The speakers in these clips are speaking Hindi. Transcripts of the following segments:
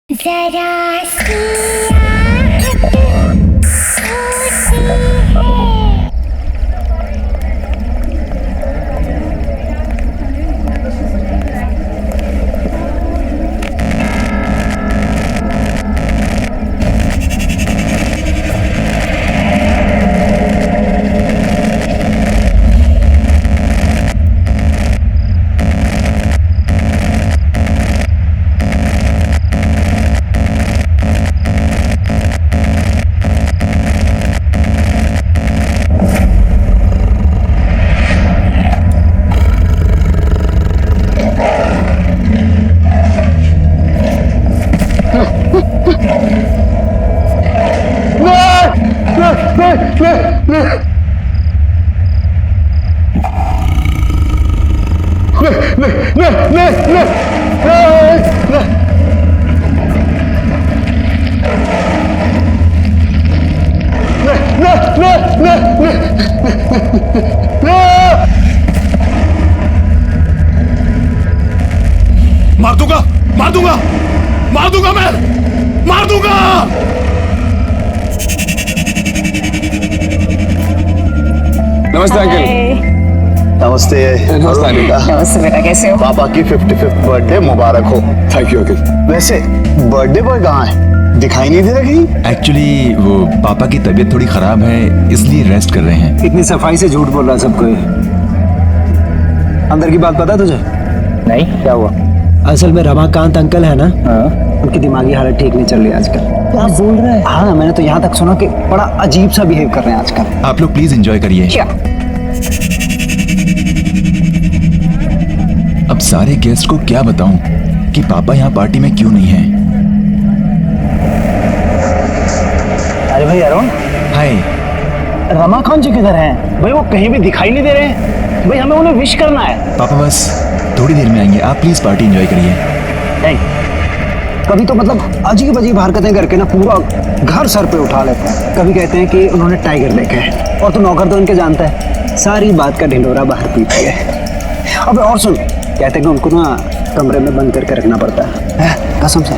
जरा सी आहट होती है। मार दूंगा, मार दूंगा, मार दूंगा, मैं मार दूंगा। नमस्ते अंकल। नमस्ते। नमस्ते अनिता। नमस्ते बेटा, कैसे हो? पापा की 55th बर्थडे मुबारक हो। Thank you uncle. वैसे बर्थडे बॉय कहाँ है? दिखाई नहीं दे रहा कहीं। एक्चुअली वो पापा की तबीयत थोड़ी खराब है, इसलिए रेस्ट कर रहे हैं। इतनी सफाई से झूठ बोल रहा है सबको। अंदर की बात पता है तुझे? नहीं, क्या हुआ? असल में रमाकांत अंकल है ना, उनकी दिमागी हालत ठीक नहीं चल रही आजकल। क्या बोल रहे हैं? हाँ, मैंने तो यहाँ तक सुना कि बड़ा अजीब सा बिहेव कर रहे हैं आजकल। आप लोग प्लीज एंजॉय करिए। क्या? अब सारे गेस्ट को क्या बताऊं कि पापा यहाँ पार्टी में क्यों नहीं हैं। अरे भाई अरुण, हाय। रमाकांत जी किधर हैं? भाई वो कहीं भी दिखाई नहीं दे रहे हैं। भाई हमें उन्हें विश करना है। पापा बस थोड़ी देर में आएंगे, आप प्लीज पार्टी एंजॉय करिए। नहीं, कभी तो मतलब अजीब अजीब हरकतें करके ना पूरा घर सर पे उठा लेते हैं। कभी कहते हैं कि उन्होंने टाइगर देखा है, और तो नौकर तो उनके जानता है, सारी बात का ढिंढोरा बाहर पीती है। अब और सुन, कहते हैं कि उनको ना कमरे में बंद करके रखना पड़ता है, कसम से।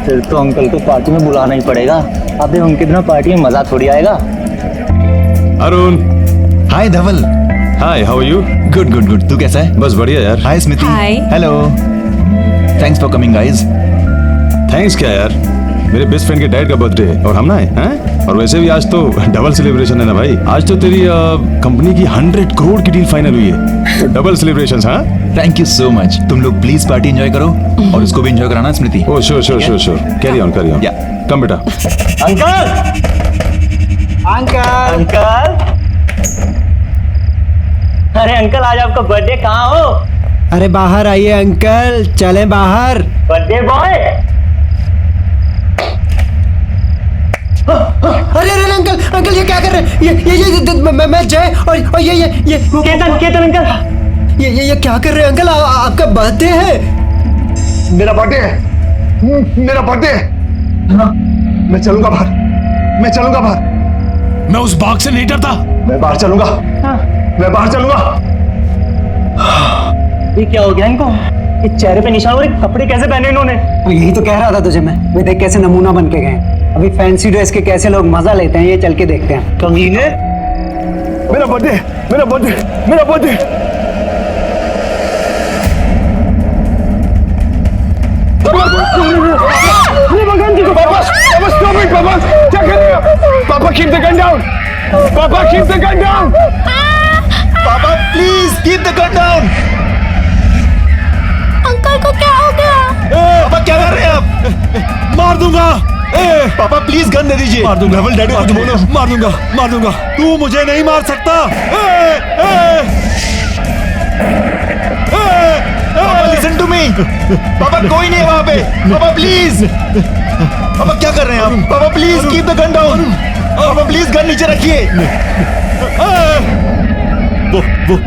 फिर तो अंकल को पार्टी में बुलाना ही पड़ेगा। अबे उनके बिना पार्टी में मजा थोड़ी आएगा। Arun, hi Dhaval. Hi, how are you? Good good good, तू कैसा है? बस बढ़िया यार। Hi Smiti. Hi. Hello. Thanks for coming guys. Thanks क्या यार, मेरे बेस्ट फ्रेंड के डैड का बर्थडे है और हम ना हैं। और वैसे भी आज तो डबल सेलिब्रेशन है ना भाई। आज तो तेरी कंपनी की 100 करोड़ की डील फाइनल हुई है, तो डबल सेलिब्रेशंस। हाँ, थैंक यू सो मच। तुम लोग प्लीज पार्टी एंजॉय करो और उसको भी एंजॉय कराना Smriti. Oh sure sure sure sure, carry on carry on. Yeah. Come बेटा। अंकल, अंकल, अंकल, अरे अंकल आज आपका बर्थडे, कहाँ हो? अरे बाहर आइए अंकल, चले बाहर। Birthday boy. अरे अरे अंकल, अंकल ये क्या कर रहे हैं? मैं जय और ये केतन, केतन अंकल, ये क्या कर रहे हैं अंकल? आपका बर्थडे है। मेरा बर्थडे है, मेरा बर्थडे है। मैं चलूंगा बाहर, मैं चलूंगा बाहर। मैं उस बाग से नहीं डरता। मैं बाहर चलूंगा, मैं बाहर चलूंगा। ये क्या हो गया इनको? ये चेहरे पे निशान और ये कपड़े कैसे पहने इन्होंने? तो यही तो कह रहा था तुझे मैं। वे देख कैसे नमूना बन के गए। अभी फैंसी ड्रेस के कैसे लोग मजा लेते हैं, ये चल के देखते हैं। कमीने। मेरा बर्थडे, मेरा बर्थडे, मेरा बर्थडे। पापा, stop it, पापा, क्या कर रहे हो? पापा, keep the gun down. पापा, keep the gun down. पापा please keep the gun down. Uncle को क्या हो गया? पापा क्या कर रहे हैं आप? मार दूंगा। पापा प्लीज गन दे दीजिए। मार दूंगा, डैडी मार दूंगा, मार दूंगा, मार दूंगा। तू मुझे नहीं मार सकता। Listen to me. पापा कोई नहीं है वहां पे। पापा प्लीज। पापा क्या कर रहे हैं आप? पापा please keep the gun down. पापा प्लीज गन नीचे रखिए।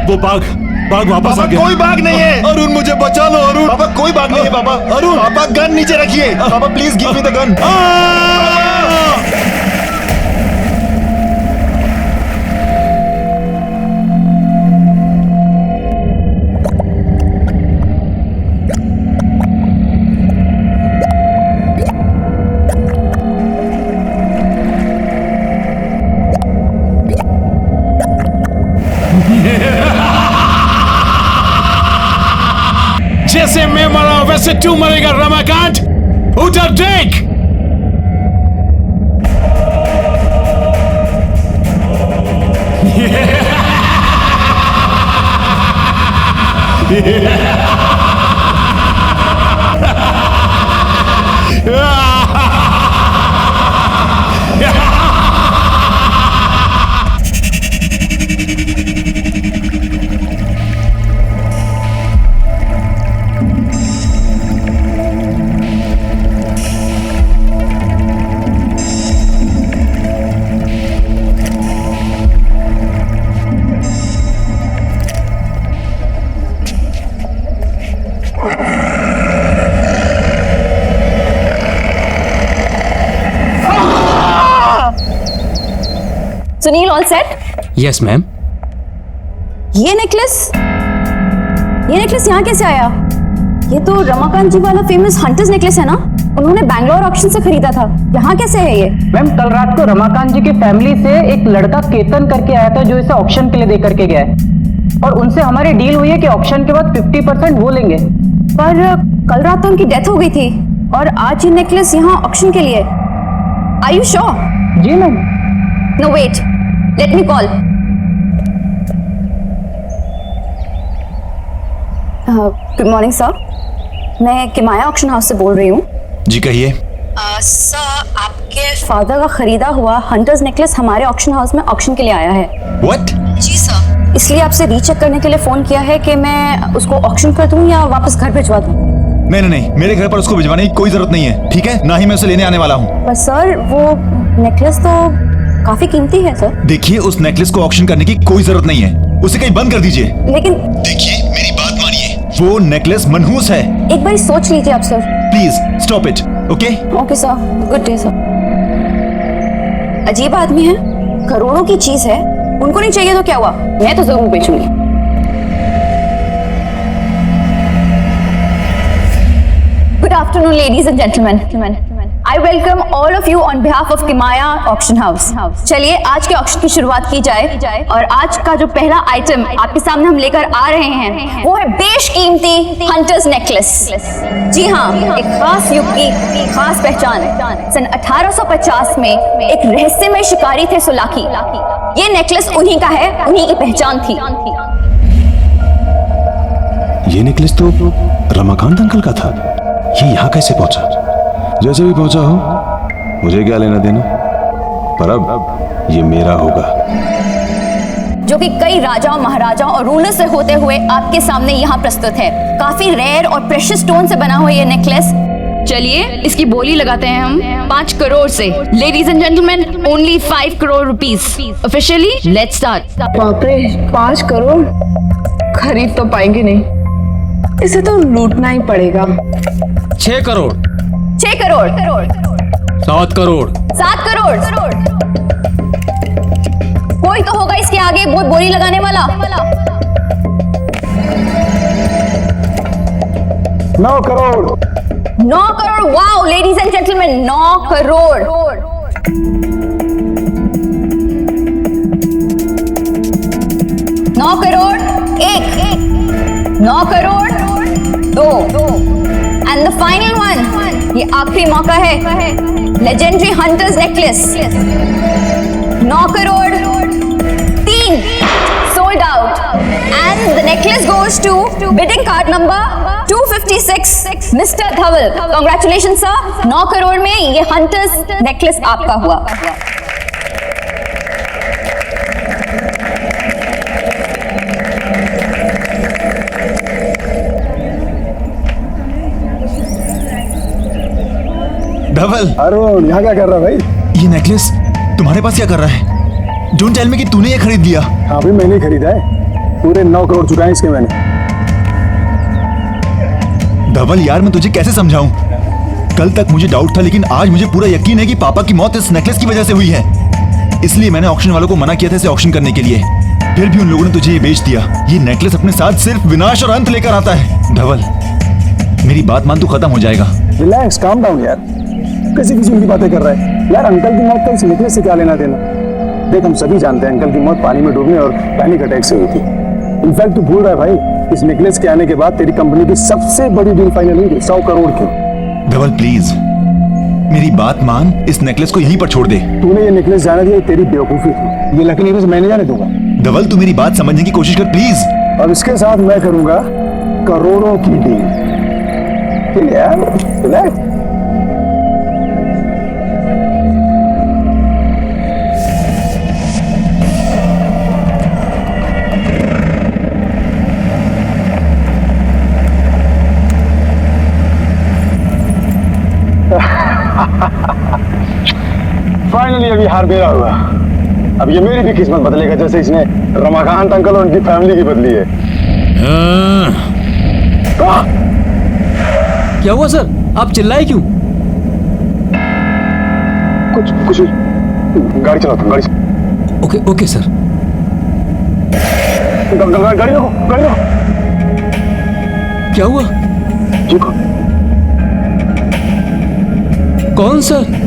वो बाघ वापस आ गया। कोई बाघ नहीं है। अरुण मुझे बचा लो अरुण। पापा कोई बाघ नहीं है पापा। अरुण। पापा गन नीचे रखिए। पापा please give me the gun. जैसे मैं मरा वैसे तू मरेगा रमाकांत। उधर देख। Sunil all set? Yes ma'am. ये नेकलेस यहाँ कैसे आया? ये तो रमाकांत जी वाला फेमस हंटर्स नेकलेस है ना? उन्होंने बैंगलोर ऑक्शन से खरीदा था। यहाँ कैसे है ये? मैम कल रात को रमाकांत जी की फैमिली से एक लड़का केतन करके आया था जो इसे ऑक्शन के लिए दे करके गया है, और उनसे हमारी डील हुई है कि ऑक्शन के बाद 50% वो लेंगे। पर कल रात तो उनकी डेथ हो गई थी और आज ये नेकलेस यहाँ ऑक्शन के लिए। Are you sure? जी ma'am. No wait, let me call. Good morning sir, मैं किमाया ऑक्शन हाउस से बोल रही हूँ। जी कहिए। सर, आपके फादर का खरीदा हुआ हंटर्स नेकलेस हमारे ऑक्शन हाउस में ऑक्शन के लिए आया है। व्हाट? जी सर, इसलिए आपसे रीचेक करने के लिए फोन किया है कि मैं उसको ऑक्शन कर दूं या वापस घर भिजवा दूं। नहीं नहीं नहीं, मेरे घर पर उसको भिजवाने की कोई जरूरत नहीं है, ठीक है? ना ही मैं उसे लेने आने वाला हूँ। पर सर वो नेकलेस तो काफी कीमती है सर। देखिए, उस नेकलेस को ऑक्शन करने की कोई जरूरत नहीं है, उसे कहीं बंद कर दीजिए। लेकिन देखिए मेरी बात मानिए, वो नेकलेस मनहूस है। एक बार सोच लीजिए आप sir. Please stop it. Okay okay sir, good day sir. अजीब आदमी है, करोड़ों की चीज है, उनको नहीं चाहिए तो क्या हुआ, मैं तो जरूर बेचूंगी। Good afternoon, ladies and gentlemen. I welcome all of you on behalf of Kimaya Auction House. चलिए आज के ऑक्शन की शुरुआत की जाए और आज का जो पहला आइटम आपके सामने हम लेकर आ रहे हैं वो है बेशकीमती हंटर्स नेकलेस। जी हाँ, एक खास युग की खास पहचान। सन 1850 में एक रहस्यमय शिकारी थे सुलाकी। ये नेकलेस उन्हीं का है, उन्हीं की पहचान थी। ये नेकलेस तो रमाकांत अंकल का था। ये यहाँ कैसे पहुंचा? जैसे भी पहुंचा हो, मुझे क्या लेना देना, पर अब ये मेरा होगा। जो कि कई राजाओं, महाराजाओं और रूलर से होते हुए आपके सामने यहाँ प्रस्तुत है। काफी रेयर और प्रेशियस स्टोन से बना हुआ ये नेकलेस। चलिए इसकी बोली लगाते हैं हम 5 करोड़ से। Ladies and gentleman, only 5 crore rupees. Officially let's start. बाप रे, 5 करोड़ खरीद तो पाएंगे नहीं, इसे तो लूटना ही पड़ेगा। 6 करोड़। 6 करोड़। 7 करोड़। 7 करोड़। कोई तो होगा इसके आगे बहुत बोली लगाने वाला। 9 crore. 9 crore. Wow ladies and gentleman, 9 crore. 9 crore 1, 9 crore 2, and the final one, ये आखिरी मौका है। Legendary hunters necklace 9 crore 3, sold out, and the necklace goes to bidding card number 256, mister Dhaval. Congratulation sir, 9 crore में ये हंटर्स नेकलेस आपका हुआ। धवल, अरुण यहाँ क्या कर रहा है भाई? ये नेकलेस तुम्हारे पास क्या कर रहा है? डोंट टेल मी कि तूने ये खरीद लिया। हाँ भी मैंने खरीदा है, पूरे 9 करोड़ चुकाए इसके मैंने। धवल यार, मैं तुझे कैसे समझाऊं? कल तक मुझे डाउट था, लेकिन आज मुझे पूरा यकीन है कि पापा की मौत इस नेकलेस की वजह से हुई है। इसलिए मैंने ऑक्शन वालों को मना किया था इसे ऑक्शन करने के लिए, फिर भी उन लोगों ने तुझे ये बेच दिया। ये नेकलेस अपने साथ सिर्फ विनाश और अंत लेकर आता है। धवल मेरी बात मान, तू खत्म हो जाएगा। रिलैक्स, काम डाउन यार, किसी की बातें कर रहा है यार। अंकल की मौत का इस नेकलेस से क्या लेना देना? देख हम सभी जानते हैं अंकल की मौत पानी में डूबने और पैनिक अटैक से हुई थी। इनफैक्ट तू भूल रहा है भाई, इस नेकलेस के आने के बाद तेरी कंपनी की सबसे बड़ी डील फाइनल हुई 100 करोड़ की। धवल प्लीज मेरी बात मान, इस नेकलेस को यहीं पर छोड़ दे। तूने ये नेकलेस जाने दिया, तेरी बेवकूफी थी। ये लकी नेकलेस मैंने जाने दूंगा। धवल तू मेरी बात समझने की कोशिश कर प्लीज। और इसके साथ मैं करूंगा करोड़ों की डील। ठीक है यार, रिलैक्स। फाइनली अभी हार मेरा हुआ। अब ये मेरी भी किस्मत बदलेगा जैसे इसने रमाकांत अंकल और उनकी फैमिली की बदली है। क्या हुआ सर, आप चिल्लाए क्यों? कुछ गाड़ी चलाओ तुम, गाड़ी। Okay okay sir. गाड़ी रोको, गाड़ी रोको। क्या हुआ? देखो कौन सर?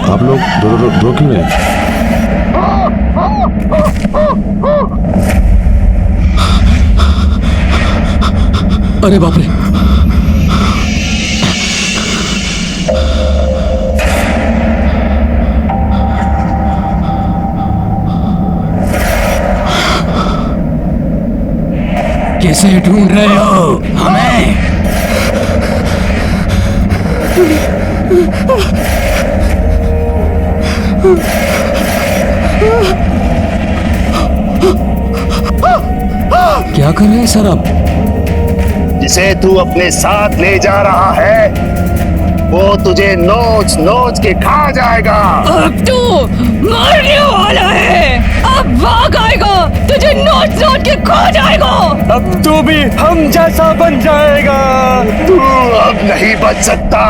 आप लोग दो क्यों हैं? अरे बाप रे, कैसे ढूंढ रहे हो हमें? क्या कर रहे हैं सर आप? जिसे तू अपने साथ ले जा रहा है वो तुझे नोच नोच के खा जाएगा। अब तू मरने वाला है, अब भाग आएगा, तुझे नोच नोच के खा जाएगा। अब तू भी हम जैसा बन जाएगा। तू अब नहीं बच सकता,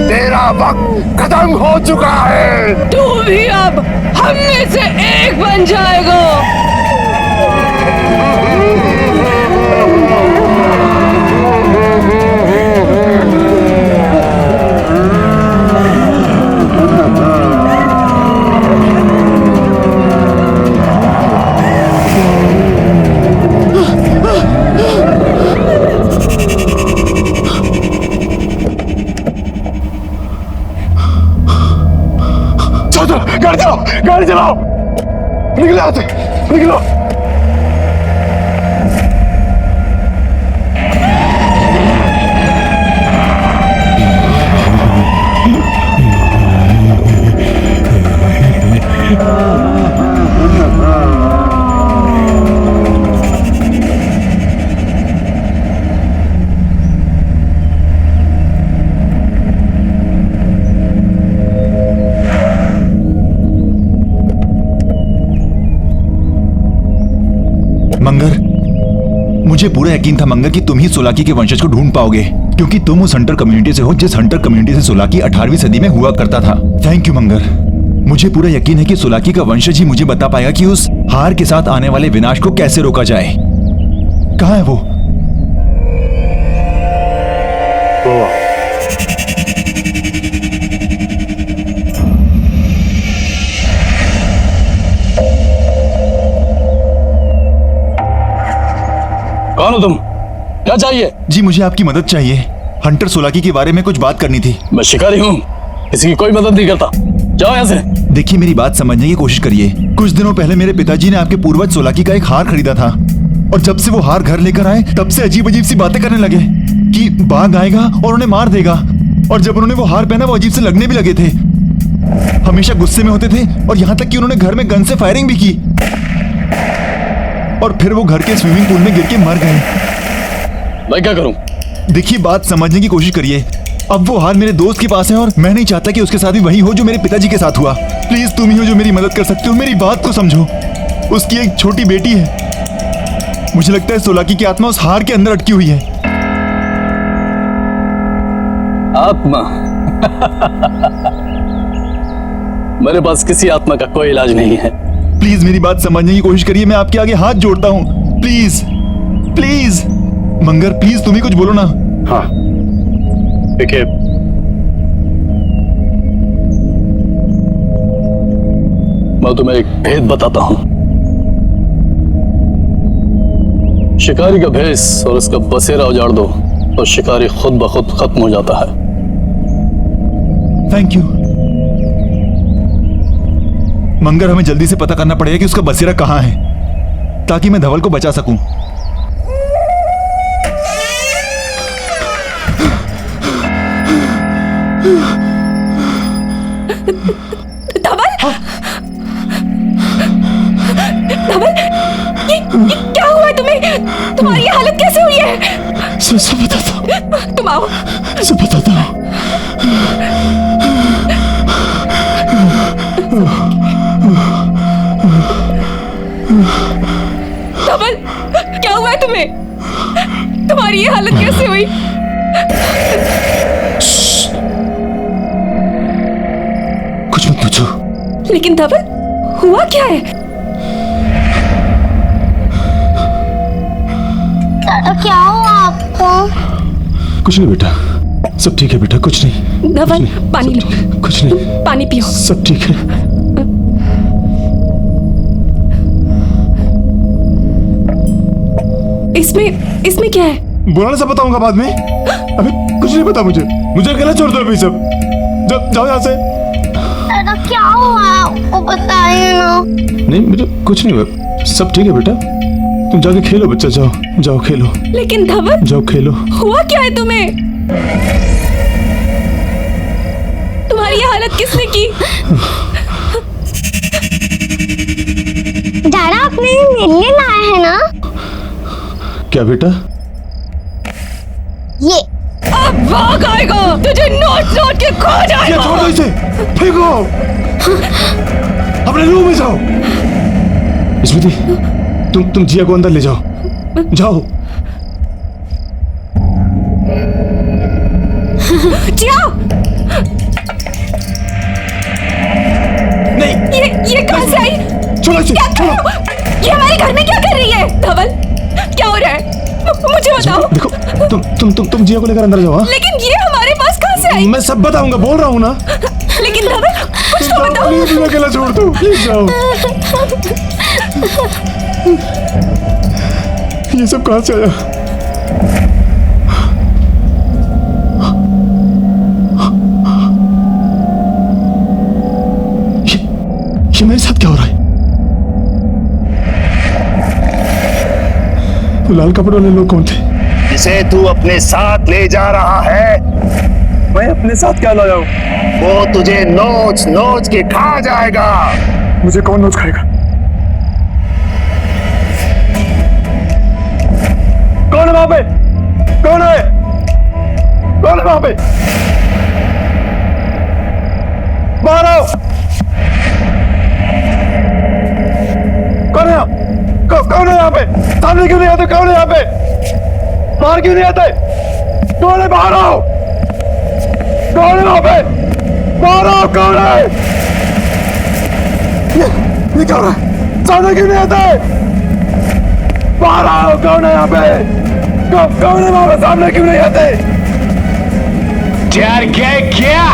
तेरा वक्त खत्म हो चुका है। तू भी अब हम में से एक बन जाएगा। गाड़ी चलाओ, निकलो यहाँ से, निकलो। मंगर, मुझे पूरा यकीन था मंगर कि तुम ही सोलाकी के वंशज को ढूंढ पाओगे, क्योंकि तुम उस हंटर कम्युनिटी से हो जिस हंटर कम्युनिटी से सोलाकी 18वीं सदी में हुआ करता था। थैंक यू मंगर, मुझे पूरा यकीन है कि सोलाकी का वंशज ही मुझे बता पाएगा कि उस हार के साथ आने वाले विनाश को कैसे रोका जाए। कहाँ है वो? कौन हो तुम? क्या चाहिए? जी मुझे आपकी मदद चाहिए। हंटर सोलाकी के बारे में कुछ बात करनी थी। मैं शिकारी हूँ, किसी की कोई मदद नहीं करता। जाओ यहाँ से। देखिए मेरी बात समझने की कोशिश करिए। कुछ दिनों पहले मेरे पिताजी ने आपके पूर्वज सोलाकी का एक हार खरीदा था, और जब से वो हार घर लेकर आए तब से अजीब अजीब सी बातें करने लगे कि बाघ आएगा और उन्हें मार देगा। और जब उन्होंने वो हार पहना वो अजीब से लगने भी लगे थे, हमेशा गुस्से में होते थे, और यहाँ तक कि उन्होंने घर में गन से फायरिंग भी की, और फिर वो घर के स्विमिंग पूल में गिर के मर गए। मैं क्या करूं? देखिए बात समझने की कोशिश करिए। अब वो हार मेरे दोस्त के पास है और मैं नहीं चाहता कि उसके साथ भी वही हो जो मेरे पिताजी के साथ हुआ। प्लीज तुम ही हो जो मेरी मदद कर सकते हो, मेरी बात को समझो। उसकी एक छोटी बेटी है, मुझे लगता है सोलाकी की आत्मा उस हार के अंदर अटकी हुई है। आत्मा? मेरे पास किसी आत्मा का कोई इलाज नहीं है। प्लीज मेरी बात समझने की कोशिश करिए, मैं आपके आगे हाथ जोड़ता हूँ। प्लीज प्लीज मंगर, प्लीज तुम ही कुछ बोलो ना। हाँ देखिए, मैं तुम्हें एक भेद बताता हूं। शिकारी का भेष और उसका बसेरा उजाड़ दो तो शिकारी खुद ब खुद खत्म हो जाता है। थैंक यू मंगर, हमें जल्दी से पता करना पड़ेगा कि उसका बसेरा कहाँ है ताकि मैं धवल को बचा सकूं। धवल, धवल, ये क्या हुआ है तुम्हें? तुम्हारी ये हालत कैसे हुई है? सब बताता हूँ। तुम आओ। सब बताता हूँ। धवल, क्या हुआ है तुम्हें? तुम्हारी ये हालत कैसे हुई? कुछ मत पूछो। लेकिन धवल, हुआ क्या है? दादा क्या हुआ आपको? कुछ नहीं बेटा, सब ठीक है बेटा, कुछ नहीं। धवल, पानी लो। कुछ नहीं, पानी पियो। सब ठीक है। इसमें क्या है? बुलाने से बताऊंगा बाद में। अभी कुछ नहीं पता मुझे अकेला छोड़ दो अभी। सब जाओ यहाँ से। दादा क्या हुआ आपको बताइए ना। नहीं बेटा, कुछ नहीं हुआ, सब ठीक है बेटा। तुम जाके खेलो बच्चा, जाओ खेलो। लेकिन धवल, जाओ खेलो। हुआ क्या है तुम्हें? तुम्हारी ये हालत किसने की? दादा आपने मिलने लाए हैं ना? क्या बेटा? ये अब भाग आएगा, तुझे नोच के खो जाएगा। छोड़ दो इसे, फेंको। अपने रूम में जाओ। स्मृति, तुम जिया को अंदर ले जाओ। जिया! नहीं, ये कहां से आई? छोड़ो इसे, छोड़ो। ये हमारे घर में क्या कर रही है? धवल, क्या हो रहा है? मुझे बताओ। देखो, तुम जिया को लेकर अंदर जाओ। लेकिन ये हमारे पास कहां से आई? मैं सब बताऊंगा, बोल रहा हूँ ना। लेकिन धवल, कुछ तो बताओ। प्लीज अकेला छोड़ दो, प्लीज जाओ। ये सब कहां से आया? ये मेरे साथ क्या हो रहा है? लाल कपड़ों वाले लोग कौन थे? जिसे तू अपने साथ ले जा रहा है, मैं अपने साथ क्या लाया हूँ? वो तुझे नोच नोच के खा जाएगा। मुझे कौन नोच खाएगा? कौन है वहां पे? कौन है वहां पे? बाहर आओ। कौन है? कौन है यहाँ पे? सामने क्यों नहीं आते? कौन है यहाँ पे? बाहर क्यों नहीं आते? कौन है? बाहर आओ। कौन है वहां पे? बाहर आओ। कौन है? ये क्या हो रहा है? सामने क्यों नहीं आते? बाहर आओ। कौन है यहाँ पे? कौन है वहां पे? सामने क्यों नहीं आते? डर गए क्या?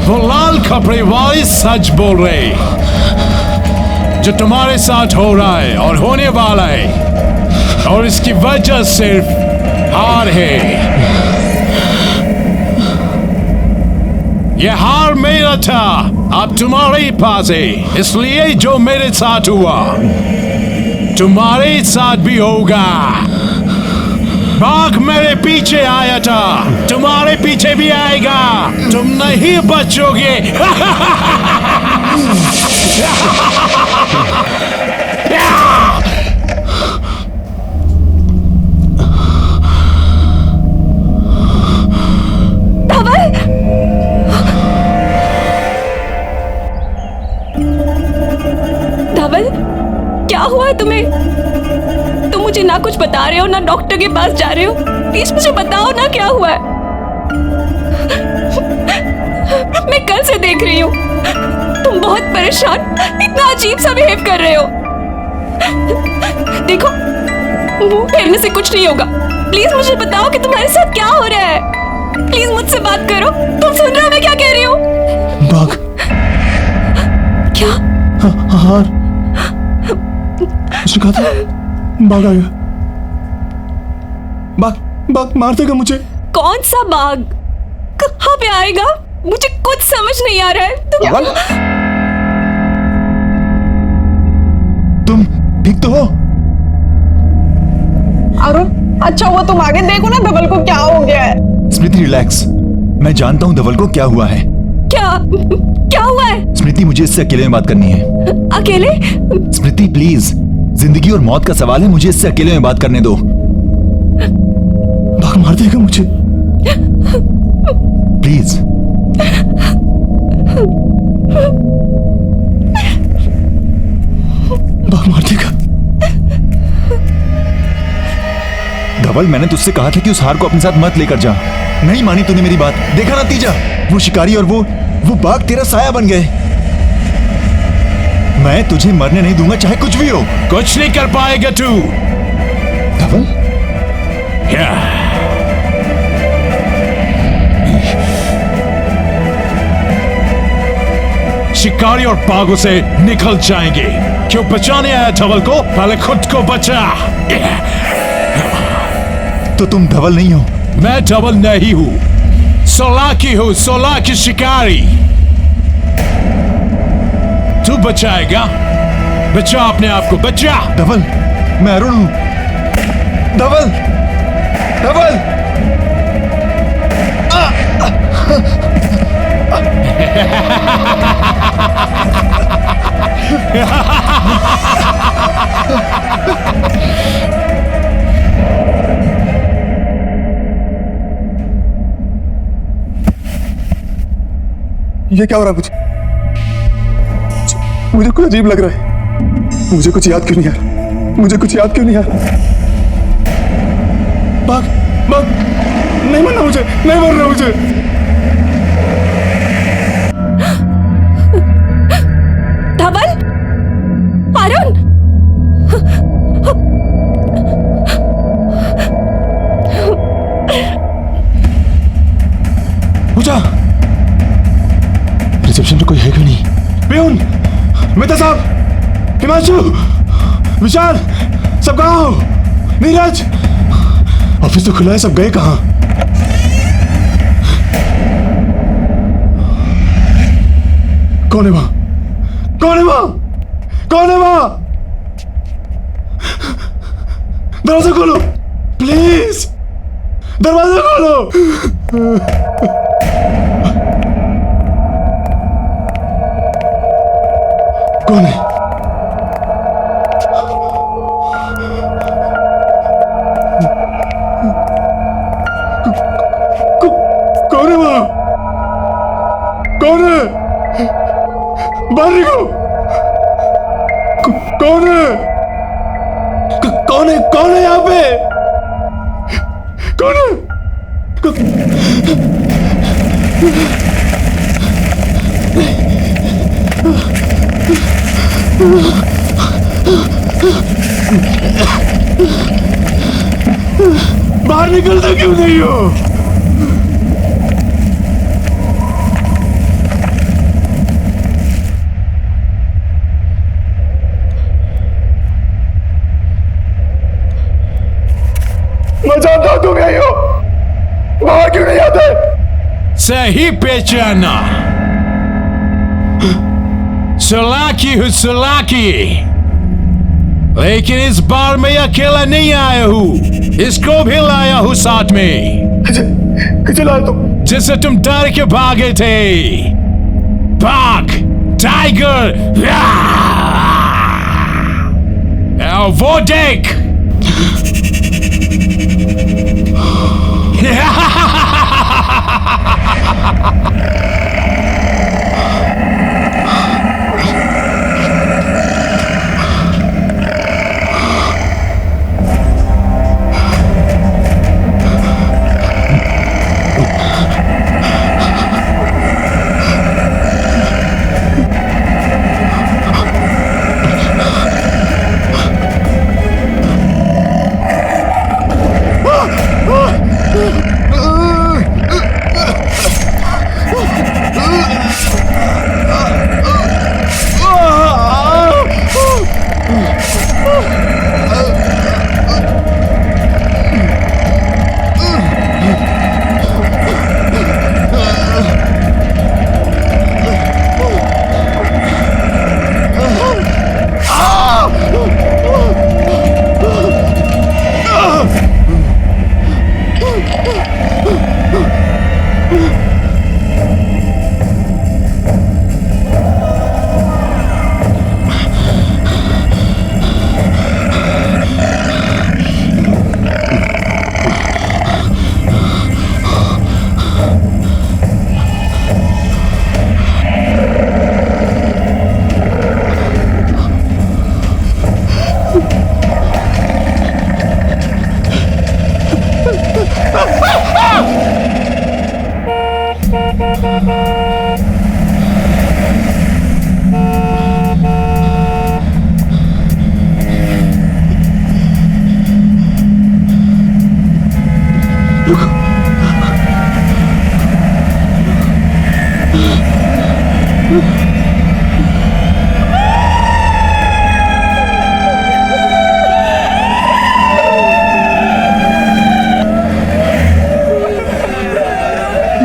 वो लाल कपड़े वाली सच बोल रहे। जो तुम्हारे साथ हो रहा है और होने वाला है, और इसकी वजह सिर्फ हार है। ये हार मेरा था, अब तुम्हारे पास है। इसलिए जो मेरे साथ हुआ, तुम्हारे साथ भी होगा। बाघ मेरे पीछे आया था, तुम्हारे पीछे भी आएगा, तुम नहीं बचोगे। धवल, क्या हुआ है तुम्हें? तुम मुझे ना कुछ बता रहे हो ना डॉक्टर के पास जा रहे हो। प्लीज मुझे बताओ ना क्या हुआ है। मैं कल से देख रही हूँ तुम बहुत परेशान, इतना अजीब सा बिहेव कर रहे हो। देखो, मुंह फेरने से कुछ नहीं होगा। प्लीज मुझे बताओ कि तुम्हारे साथ क्या हो रहा है। प्लीज मुझसे बात करो। तुम सुन रहे हो मैं क्या कह रही हूँ? बाघ। क्या? हार। उसने कहा था बाघ आएगा। बाघ मार देगा मुझे। कौन सा बाघ? कहाँ पे आएगा? मुझे कुछ समझ नहीं आ रहा है। तुम ठीक तो हो? अरुण, अच्छा हुआ तुम आगे देखो ना धवल को क्या हो गया है। स्मृति रिलैक्स, मैं जानता हूँ धवल को क्या हुआ है। क्या हुआ है? स्मृति, मुझे इससे अकेले में बात करनी है। अकेले? स्मृति प्लीज, जिंदगी और मौत का सवाल है, मुझे इससे अकेले में बात करने दो। बाघ मार देगा मुझे, प्लीज। बाघ मार देगा। धवल, मैंने तुझसे कहा था कि उस हार को अपने साथ मत लेकर जा। नहीं मानी तूने मेरी बात। देखा नतीजा, वो शिकारी और वो बाघ तेरा साया बन गए। मैं तुझे मरने नहीं दूंगा, चाहे कुछ भी हो। कुछ नहीं कर पाएगा तू। धवल? शिकारी और बाघों से निकल जाएंगे। क्यों बचाने आया धवल को? पहले खुद को बचा। तो तुम धवल नहीं हो? मैं धवल नहीं हूं, सोलाकी हूं, सोलाकी शिकारी। तू बचाएगा? बचा अपने आप को, बचा। धवल, मैं अरुण हूं। धवल, धवल। ये क्या हो रहा है? मुझे कुछ अजीब लग रहा है। मुझे कुछ याद क्यों नहीं आ रहा? मुझे कुछ याद क्यों नहीं आ रहा? बाघ, बाघ, नहीं मरना मुझे, नहीं मरना मुझे। धवल, अरुण, पूजा, रिसेप्शन पे कोई है क्यों नहीं? पियून, मेहता साहब, हिमांशु, विशाल, सब कहाँ हो? नीरज, ऑफिस तो खुला है, सब गए कहाँ? कौन है वहां? कौन है वहां? कौन है वहां? दरवाजा खोलो, प्लीज, दरवाजा खोलो। कौन है? कौन है वहां? कौन है? बाहर निकलो। कौन है? कौन है? कौन है यहाँ पे? कौन है? बाहर निकलते क्यों नहीं हो? मैं जानता हूं तुम यही हो, बाहर क्यों नहीं आते? सही पहचाना, सोलाकी हूं, सोलाकी। लेकिन इस बार मैं अकेला नहीं आया हूँ, इसको भी लाया हूँ साथ में। किसे लाए तुम? जिससे तुम डर के भागे थे। बाघ, टाइगर, वो देख।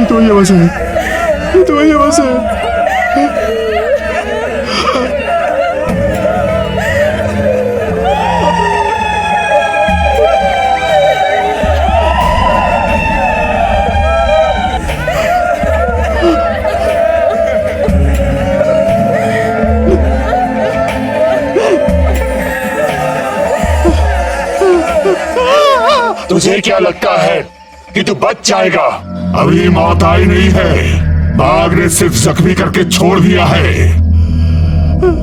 तो ये बस है, तो ये बस है। तुझे क्या लगता है कि तू बच जाएगा? अभी मौत आई नहीं है, बाघ ने सिर्फ जख्मी करके छोड़ दिया है।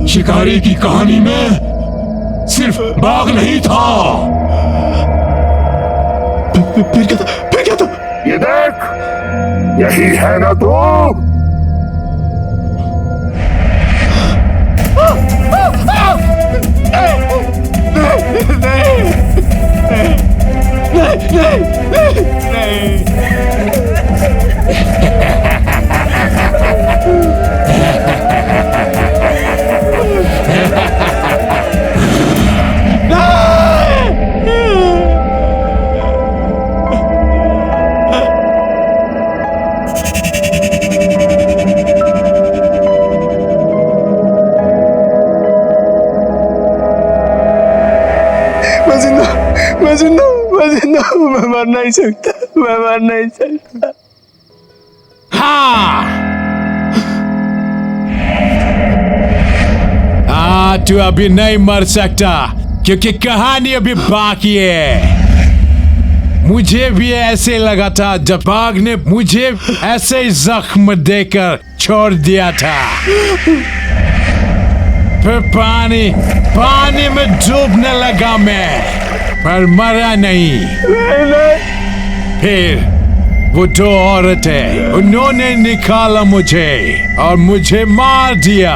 शिकारी की कहानी में सिर्फ बाघ नहीं था। फिर क्या था? फिर क्या था? ये देख, यही है ना तू? मैं मर नहीं सकता, मैं मर नहीं सकता। हाँ, तू अभी नहीं मर सकता क्योंकि कहानी अभी बाकी है। मुझे भी ऐसे लगा था जब बाघ ने मुझे ऐसे जख्म देकर छोड़ दिया था। फिर पानी में डूबने लगा मैं, पर मरा नहीं। फिर वो दो औरतें, उन्होंने निकाला मुझे और मुझे मार दिया।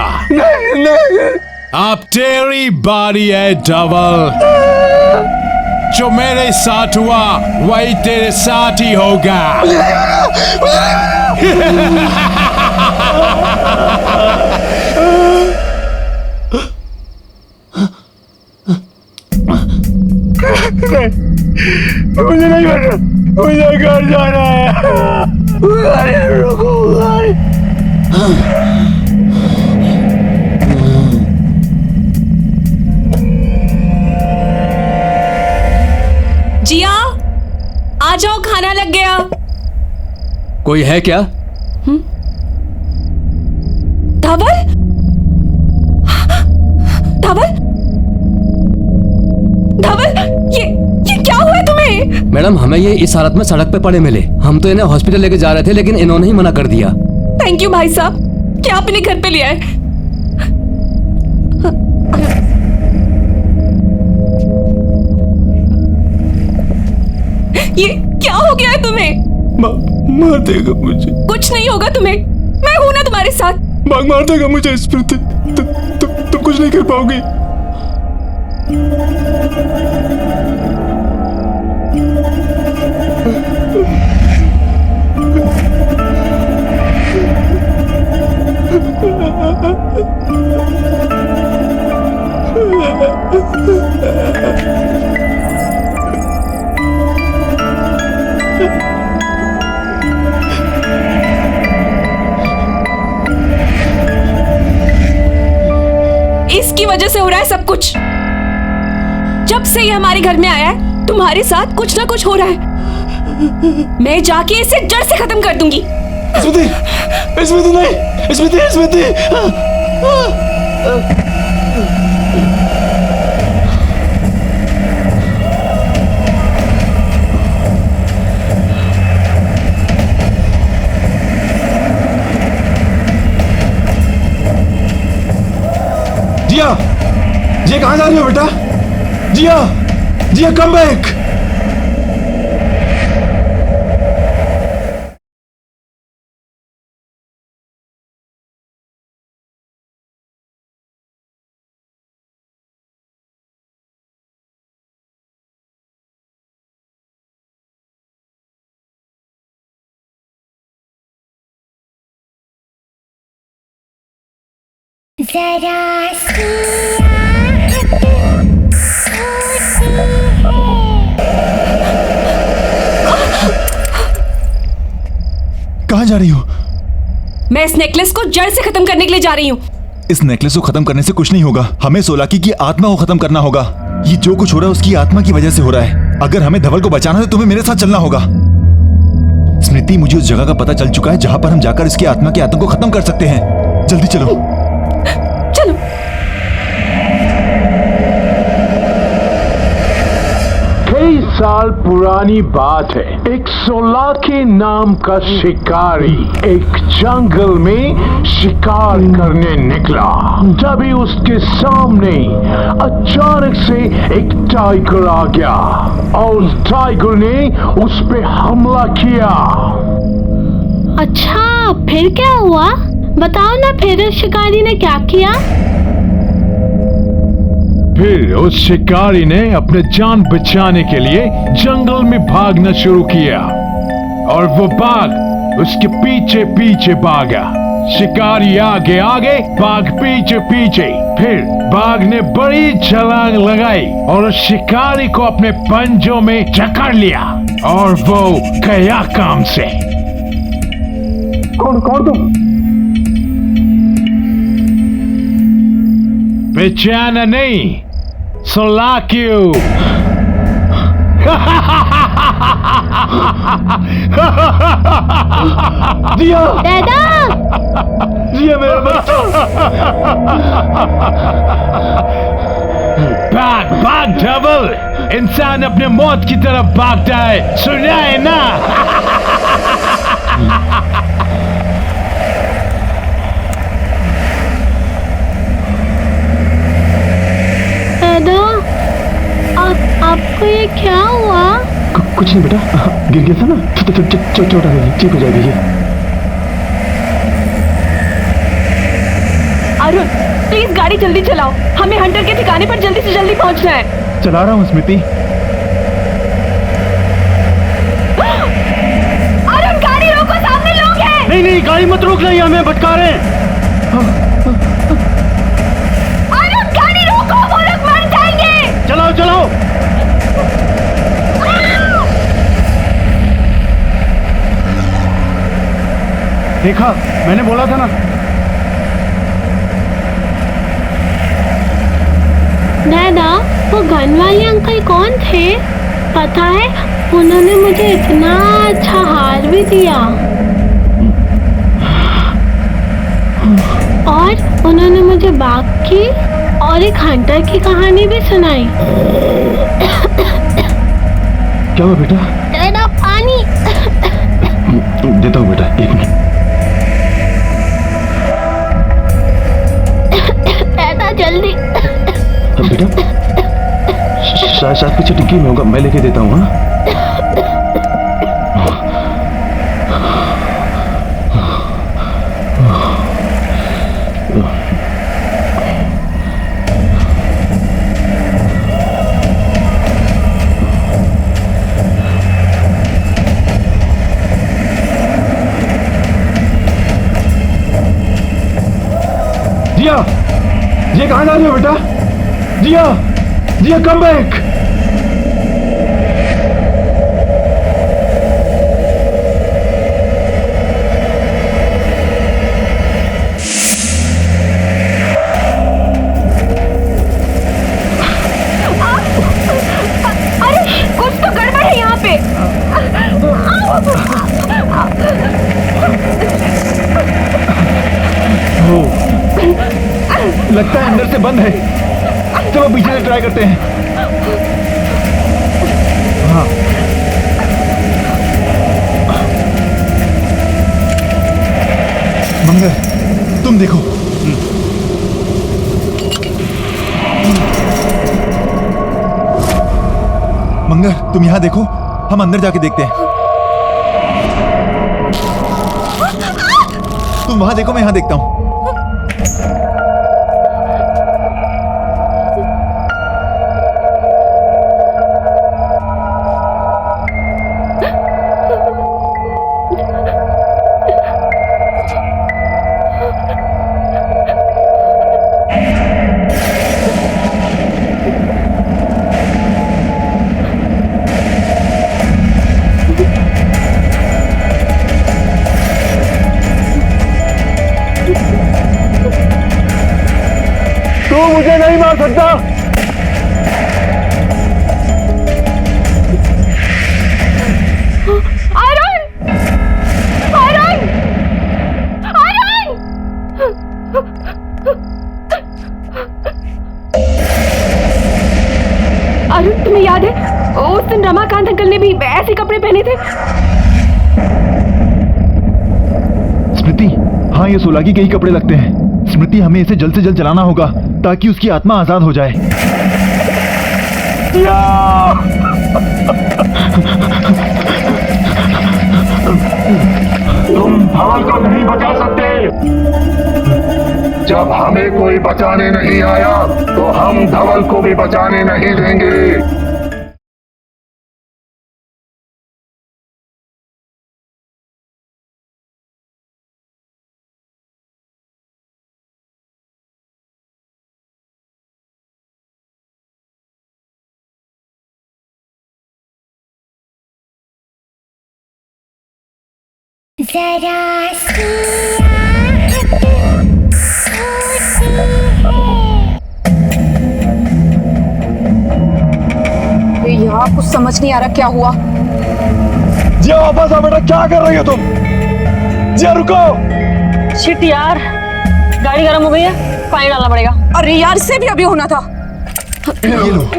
अब तेरी बारी है डबल। जो मेरे साथ हुआ वही तेरे साथ ही होगा। मुझे नहीं करना, मुझे घर जाना है। रुको, आ जाओ, खाना लग गया। कोई है क्या? धवल, धवल, धवल, ये क्या हुआ तुम्हें? मैडम, हमें ये इस हालत में सड़क पे पड़े मिले। हम तो इन्हें हॉस्पिटल लेके जा रहे थे, लेकिन इन्होंने ही मना कर दिया। थैंक यू भाई साहब, क्या आपने घर पे लिया है? ये क्या हो गया है तुम्हें? मार देगा मुझे। कुछ नहीं होगा तुम्हें, मैं हूं ना तुम्हारे साथ। बाघ मार देगा मुझे स्मृति। तुम कुछ नहीं कर पाओगी। इसकी वजह से हो रहा है सब कुछ। जब से ये हमारे घर में आया है, तुम्हारे साथ कुछ ना कुछ हो रहा है। मैं जाके इसे जड़ से खत्म कर दूंगी। स्मृति, स्मृति नहीं, स्मृति, स्मृति। जिया, जिया कहाँ जा रही हो बेटा? जिया, जिया कम बैक। कहाँ जा रही हो? मैं इस नेकलेस को जड़ से खत्म करने के लिए जा रही हूँ। इस नेकलेस को खत्म करने से कुछ नहीं होगा। हमें सोलाकी की आत्मा को खत्म करना होगा। ये जो कुछ हो रहा है उसकी आत्मा की वजह से हो रहा है। अगर हमें धवल को बचाना है तो तुम्हें मेरे साथ चलना होगा। स्मृति, मुझे उस जगह का पता चल चुका है जहां पर हम जाकर इसकी आत्मा के आतंक को खत्म कर सकते हैं। जल्दी चलो। चलो। कई साल पुरानी बात है। एक सोलाकी नाम का शिकारी एक जंगल में शिकार करने निकला। तभी उसके सामने अचानक से एक टाइगर आ गया और उस टाइगर ने उस पे हमला किया। अच्छा, फिर क्या हुआ? बताओ ना, फिर शिकारी ने क्या किया? फिर उस शिकारी ने अपने जान बचाने के लिए जंगल में भागना शुरू किया और वो बाघ उसके पीछे पीछे भागा। शिकारी आगे आगे, बाघ पीछे पीछे। फिर बाघ ने बड़ी छलांग लगाई और उस शिकारी को अपने पंजों में जकड़ लिया और वो गया काम से। कौन तुम? पहचाना नहीं? सोलाक्यू। जिया, दादा, जिया मेरा बच्चा। भाग भाग धवल, इंसान अपने मौत की तरफ भागता है, सुना है ना? दादा, आपको ये क्या हुआ? कुछ नहीं बेटा, गिर गया था ना, चोट आ गई, ठीक हो जाएगी ये। अरुण, प्लीज गाड़ी जल्दी चलाओ, हमें हंटर के ठिकाने पर जल्दी से जल्दी पहुंचना है। चला रहा हूँ स्मृति। अरुण, गाड़ी रोको, सामने लोग हैं। नहीं, गाड़ी मत रोक रही, हमें भटका रहे हैं। अरुण, गाड़ी रोको, वो लोग मर जाएंगे। चलाओ। देखा, मैंने बोला था ना। दादा, वो गन वाले अंकल कौन थे? पता है, उन्होंने मुझे इतना अच्छा हार भी दिया और उन्होंने मुझे बाघ की और एक हंटर की कहानी भी सुनाई। क्या हुआ बेटा? तेरा पानी। देता हूँ बेटा, 1 मिनट। बेटा जल्दी। बेटा शायद पीछे टिक्की में होगा, मैं लेके देता हूँ। हाँ जिया, जिया कहाँ जा रही हो बेटा? जिया, जिया कम बैक। अरे कुछ तो गड़बड़ है यहाँ पे। लगता है अंदर से बंद है। चलो पीछे से ट्राई करते हैं। हाँ मंगल, तुम देखो। मंगल, तुम यहां देखो, हम अंदर जाके देखते हैं। तुम वहां देखो, मैं यहां देखता हूं। तू मुझे नहीं मार सकता। आयरन! आयरन! आयरन! अरुण, तुम्हें याद है उस दिन रमाकांत अंकल ने भी ऐसे कपड़े पहने थे? स्मृति, हाँ ये सोलागी के ही कपड़े लगते हैं। स्मृति, हमें इसे जल्द से जल्द जलाना होगा ताकि उसकी आत्मा आजाद हो जाए। तुम धवल को नहीं बचा सकते। जब हमें कोई बचाने नहीं आया तो हम धवल को भी बचाने नहीं देंगे। यहाँ कुछ समझ नहीं आ रहा क्या हुआ। जिया वापस आ बेटा, क्या कर रही हो तुम? जिया रुको। शिट यार, गाड़ी गर्म हो गई है, पानी डालना पड़ेगा। अरे यार, इससे भी अभी होना था। ये लो।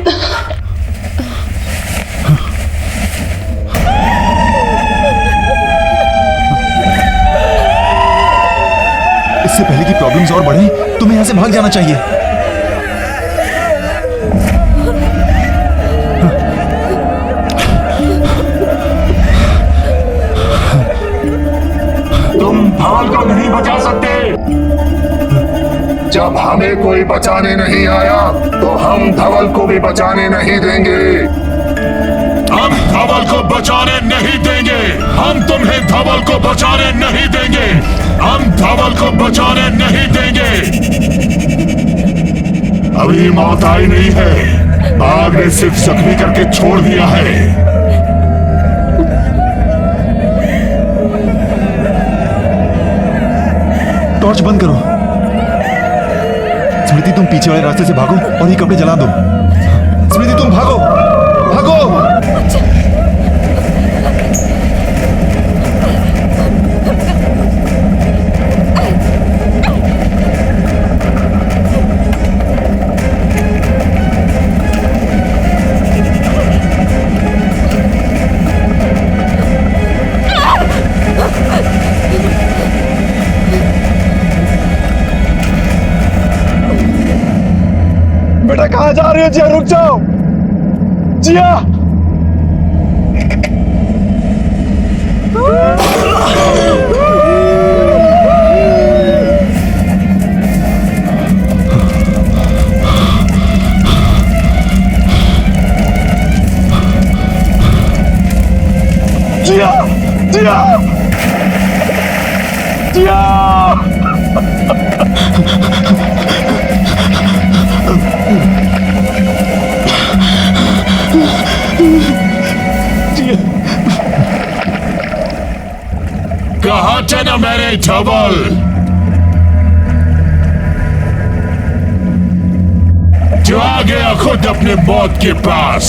इससे पहले कि प्रॉब्लम्स और बढ़े, तुम्हें यहां से भाग जाना चाहिए। तुम धवल को नहीं बचा सकते। जब हमें कोई बचाने नहीं आया तो हम धवल को भी बचाने नहीं देंगे। हम धवल को बचाने नहीं देंगे। हम तुम्हें धवल को बचाने नहीं देंगे। हम धवल को बचाने नहीं देंगे। अभी मौत आई नहीं है, बाघ ने सिर्फ जख्मी करके छोड़ दिया है। टॉर्च बंद करो। स्मृति, तुम पीछे वाले रास्ते से भागो और ये कपड़े जला दो। स्मृति, तुम भागो, भागो। बेटा कहाँ जा रही हो जिया? रुक जाओ जिया। जिया जिया जिया। कहाँ चला मेरे धवल? जो आ गया खुद अपने मौत के पास।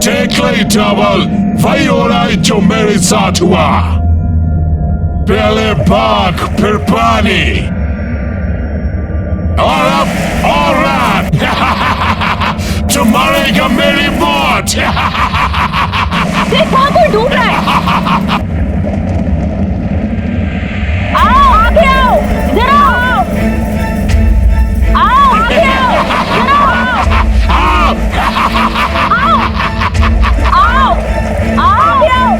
देख ले धवल, वही हो रहा है जो मेरे साथ हुआ। पहले भाग फिर पानी और अब और रात। जो मरेगा मेरी मौत। देख वहां कोई डूब रहा है। आओ आगे आओ, इधर आओ। आओ आगे आओ, इधर आओ। आओ आगे आओ। आओ आगे आओ।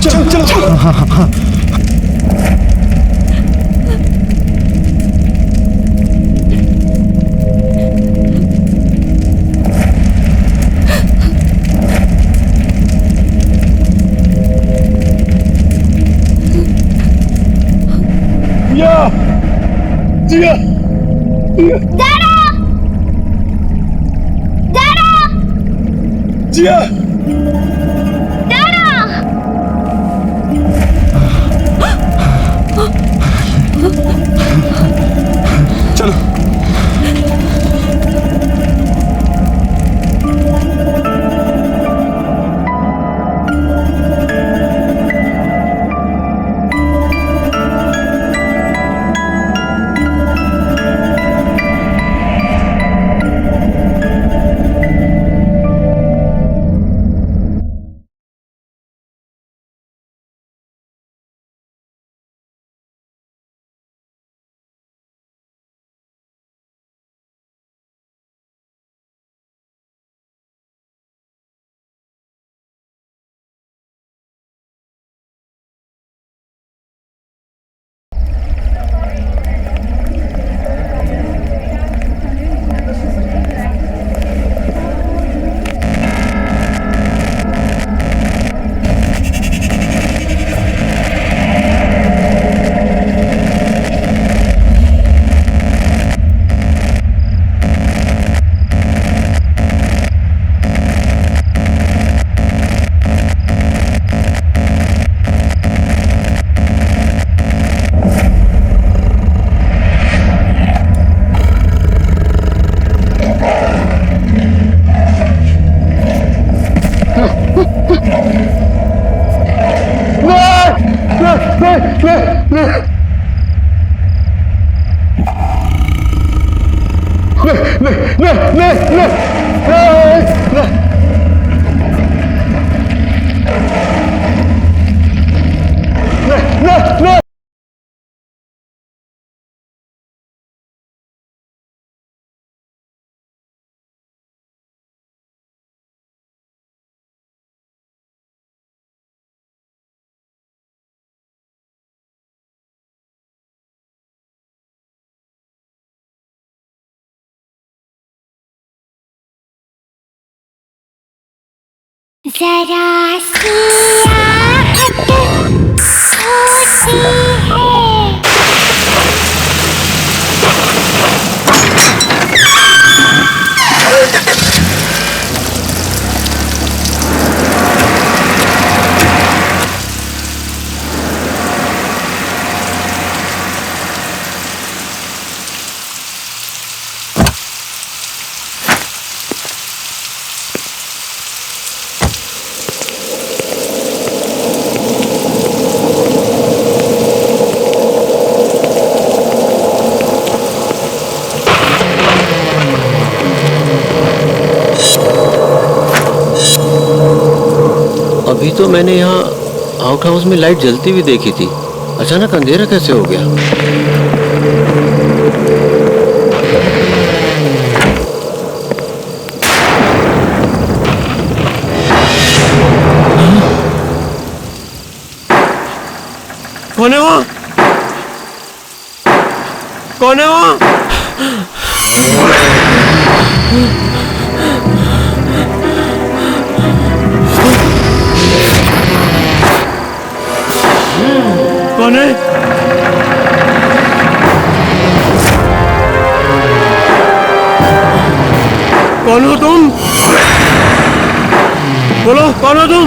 चलो चलो। हाँ। जिया दादा दादा जिया दादा। चलो जरा सी आहट होती है। अभी तो मैंने यहाँ आउट हाउस में लाइट जलती हुई देखी थी, अचानक अंधेरा कैसे हो गया? कौन है वहाँ? कौन है वहाँ? कौन है? कौन हो तुम? बोलो, कौन हो तुम?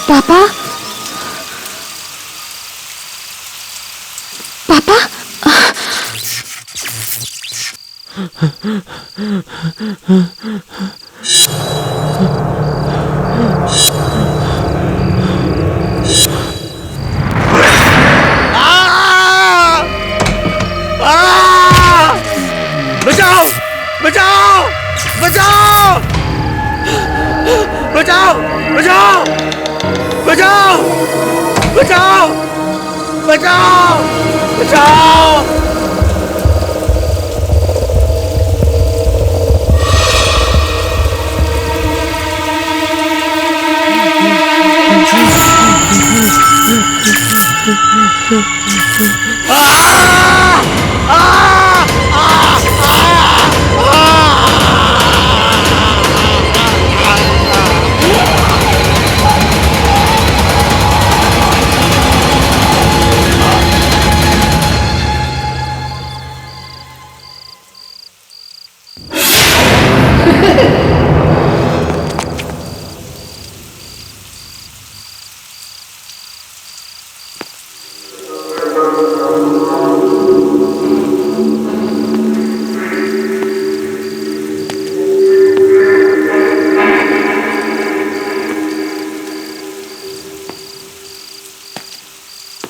पापा, पापा, बचाओ! बचाओ! बचाओ! बचाओ! बचाओ! बचाओ! बचाओ! बचाओ! बचाओ!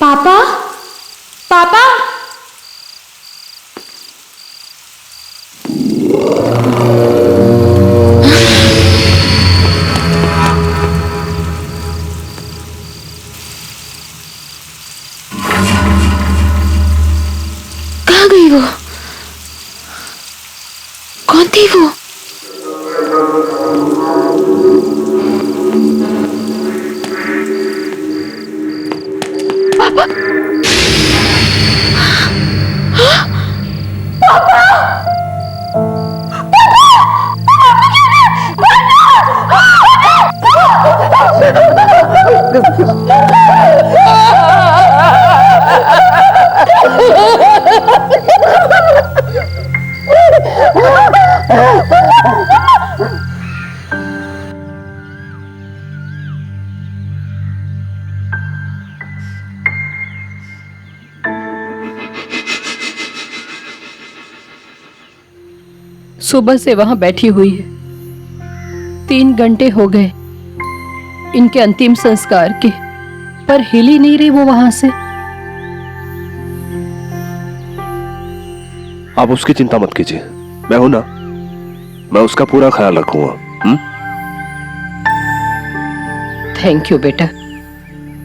पापा, पापा, कहाँ गई वो? कौन थी वो? पापा, सुबह से वहां बैठी हुई है, 3 घंटे हो गए इनके अंतिम संस्कार के, पर हिल ही नहीं रही वो वहां से। आप उसकी चिंता मत कीजिए, मैं हूं ना, मैं उसका पूरा ख्याल रखूंगा। थैंक यू बेटा।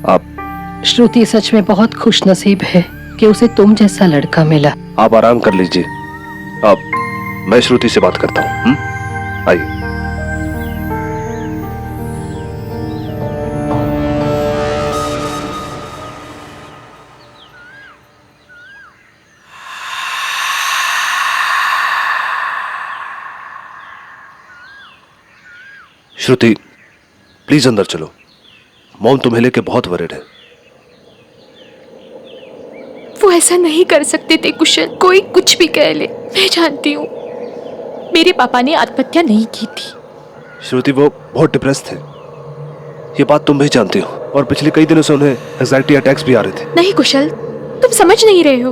आप श्रुति सच में बहुत खुशनसीब है कि उसे तुम जैसा लड़का मिला। आप आराम कर लीजिए, आप मैं श्रुति से बात करता हूं। आइए। श्रुति प्लीज अंदर चलो, मॉम तुम्हें लेके बहुत वरिड है। वो ऐसा नहीं कर सकते थे कुशल, कोई कुछ भी कह ले, मैं जानती हूँ मेरे पापा ने आत्महत्या नहीं की थी। श्रुति वो बहुत डिप्रेस थे, ये बात तुम भी जानती हो, और पिछले कई दिनों से उन्हें एंजाइटी अटैक्स भी आ रहे थे। नहीं कुशल, तुम समझ नहीं रहे हो।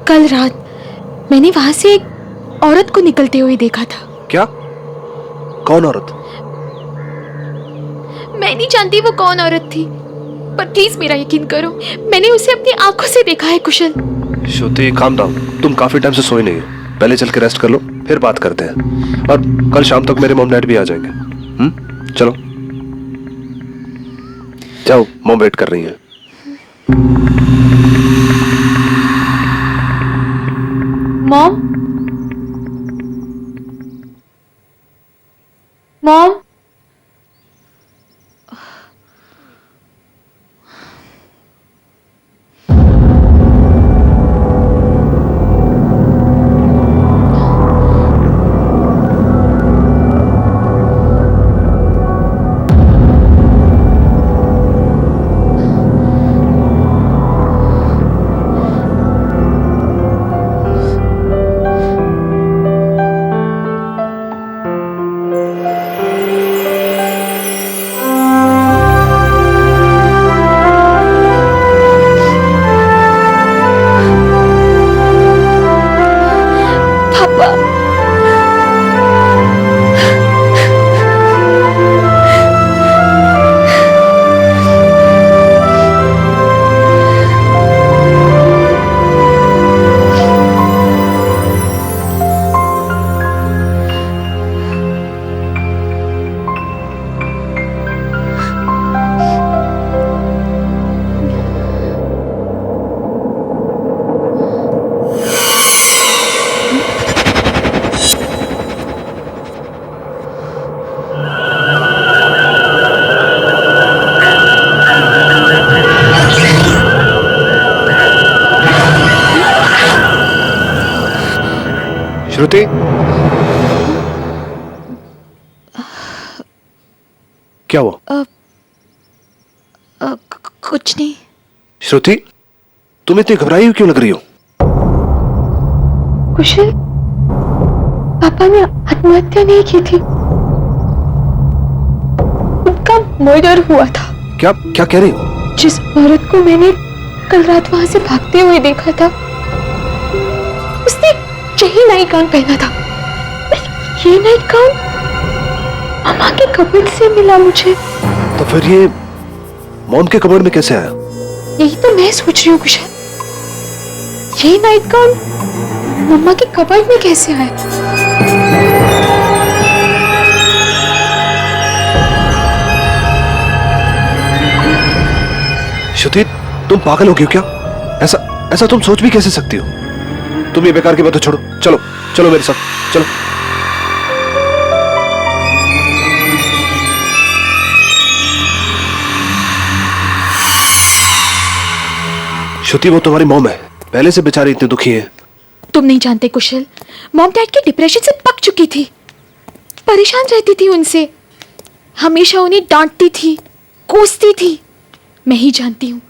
कल रात मैंने वहां से एक औरत को निकलते हुए देखा था। क्या? कौन औरत? मैं नहीं जानती वो कौन औरत थी, पर प्लीज मेरा यकीन करो, मैंने उसे अपनी आंखों से देखा है कुशल। श्रुति काम डाउन, तुम काफी टाइम से सोई नहीं हो, पहले चल के रेस्ट कर लो, फिर बात करते हैं। और कल शाम तक मेरे मॉम डैड भी आ जाएंगे। चलो जाओ, मॉम वेट कर रही है। मॉम, मॉम, श्रुति, क्या हुआ? कुछ नहीं। श्रुति, तुम इतनी घबराई हुई क्यों लग रही हो? कुशल, पापा ने आत्महत्या नहीं की थी, उनका मर्डर हुआ था। क्या क्या कह रही हो? जिस औरत को मैंने कल रात वहां से भागते हुए देखा था, उसने यही नाइट गाउन पहना था। ये नाइट गाउन मामा के कपड़े से मिला मुझे। तो फिर ये मॉम के कपड़ में कैसे आया? यही तो मैं सोच रही हूँ कुशल, ये नाइट गाउन मम्मा के कपड़ में कैसे आया? श्रुति, तुम पागल हो गई हो क्या? ऐसा तुम सोच भी कैसे सकती हो? तुम ये बेकार की बातें छोड़ो, चलो चलो मेरे साथ चलो। श्रुति, वो तुम्हारी मॉम है, पहले से बेचारी इतनी दुखी है। तुम नहीं जानते कुशल, मॉम डैड के डिप्रेशन से पक चुकी थी, परेशान रहती थी उनसे, हमेशा उन्हें डांटती थी, कोसती थी। मैं ही जानती हूँ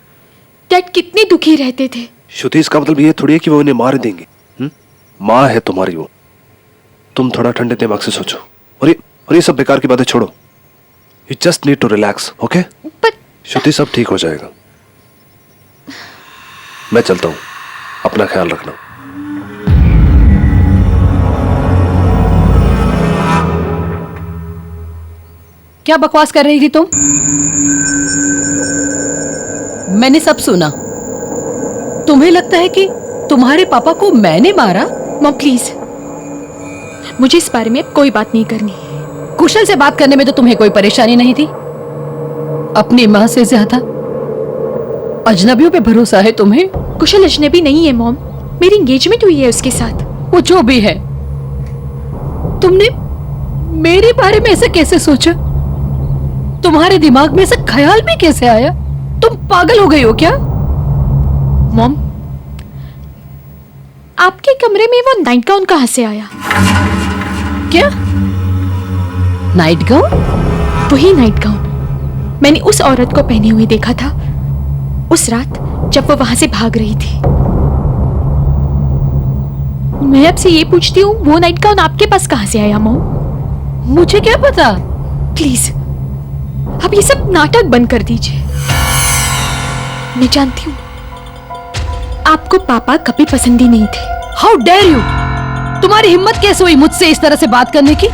डैड कितने दुखी रहते थे। श्रुति, इसका मतलब ये थोड़ी है कि वो इन्हें मार देंगे। माँ है तुम्हारी वो। तुम थोड़ा ठंडे दिमाग से सोचो और ये सब बेकार की बातें छोड़ो। You just need to relax, okay? Shruti, सब ठीक हो जाएगा। मैं चलता हूं, अपना ख्याल रखना। क्या बकवास कर रही थी तुम? मैंने सब सुना। तुम्हें लगता है कि तुम्हारे पापा को मैंने मारा? मॉम प्लीज, मुझे इस बारे में अब कोई बात नहीं करनी। कुशल से बात करने में तो तुम्हें कोई परेशानी नहीं थी। अपनी माँ से ज्यादा अजनबियों पे भरोसा है तुम्हें। कुशल अजनबी नहीं है मॉम, मेरी एंगेजमेंट हुई है उसके साथ। वो जो भी है, तुमने मेरे बारे में ऐसा कैसे सोचा? तुम्हारे दिमाग में ऐसा ख्याल भी कैसे आया? तुम पागल हो गई हो क्या? मॉम, आपके कमरे में वो नाइट गाउन कहां से आया? क्या नाइट गाउन? वही नाइट गाउन मैंने उस औरत को पहने हुए देखा था उस रात जब वो वहां से भाग रही थी। मैं आपसे ये पूछती हूँ, वो नाइट गाउन आपके पास कहां से आया मॉम? मुझे क्या पता। प्लीज अब ये सब नाटक बंद कर दीजिए। मैं जानती हूँ आपको पापा कभी पसंद ही नहीं थे। How dare you! तुम्हारी हिम्मत कैसे हुई मुझसे इस तरह से बात करने की?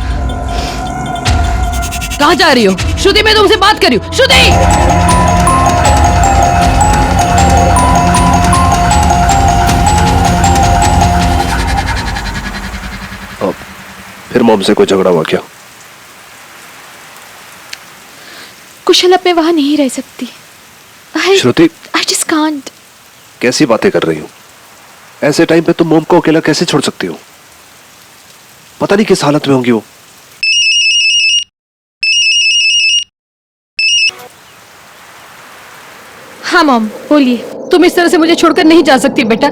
कहाँ जा रही हो? श्रुति, मैं तुमसे बात कर रही हूँ। श्रुति! फिर मॉम से कोई झगड़ा हुआ क्या? कुशल, अब मैं वहां नहीं रह सकती। श्रुति, I just can't. कैसी बातें कर रही हो? ऐसे टाइम पे तुम मॉम को अकेला कैसे छोड़ सकती हो? पता नहीं किस हालत में होंगी वो। हाँ मॉम, बोलिए। तुम इस तरह से मुझे छोड़कर नहीं जा सकती बेटा।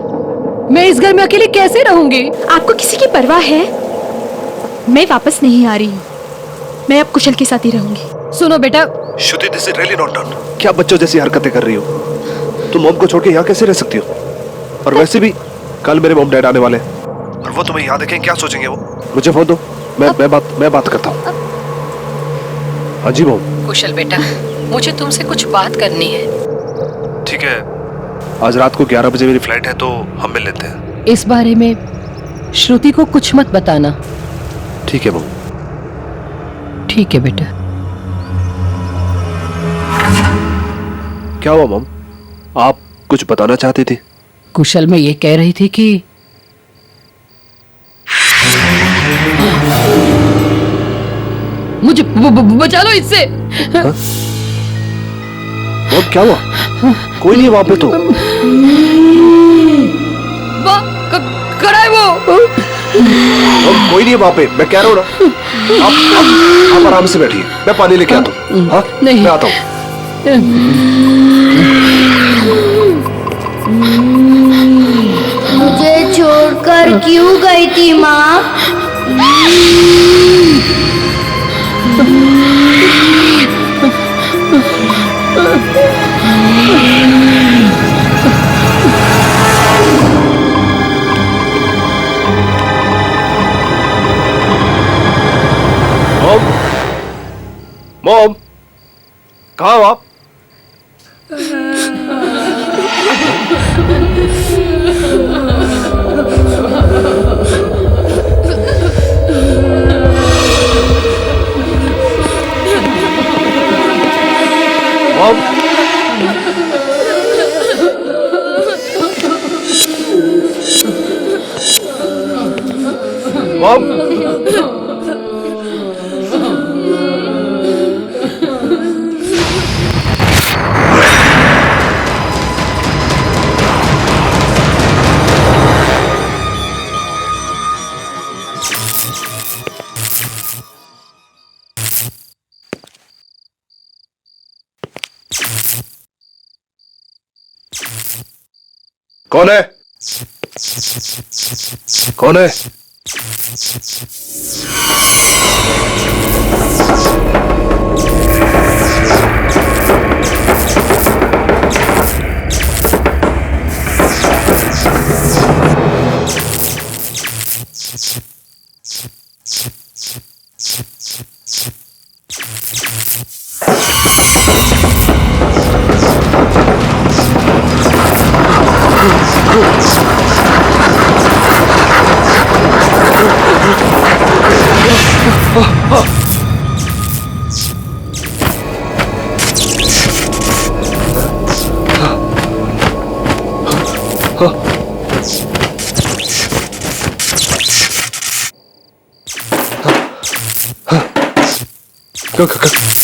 मैं इस घर में अकेले कैसे रहूंगी? आपको किसी की परवाह है? मैं वापस नहीं आ रही हूँ। मैं अब कुशल के साथ ही रहूंगी। सुनो बेटा। Shruti, this is really not done. क्या बच्चों जैसी हरकतें कर रही हो? तुम मॉम को छोड़ के यहाँ कैसे रह सकती हो? और वैसे भी कल मेरे मॉम डैड आने वाले हैं और वो तुम्हें यहाँ देखें, क्या सोचेंगे वो? मुझे फोन दो, मैं बात करता हूँ। हाँ जी मॉम। कुशल बेटा, मुझे तुमसे कुछ बात करनी है। ठीक है, आज रात को 11 बजे मेरी फ्लाइट है तो हम मिल लेते हैं। इस बारे में श्रुति को कुछ मत बताना। ठीक है मॉम। ठीक है बेटा। क्या हुआ मॉम? आप कुछ बताना चाहती थी? कुशल, मैं ये कह रही थी कि मुझे बचा लो इससे। मॉम, क्या हुआ? कोई नहीं वहां पे तो। खड़ा है वो। मॉम, कोई नहीं है वहां पे, मैं कह रहा हूँ ना। आप आराम से बैठिए, मैं पानी लेके आता हूँ। हाँ, नहीं, मैं आता हूँ। मुझे छोड़कर क्यों गई थी माँ? मॉम, कहाँ हो आप? मॉम, कौन है? कौन है?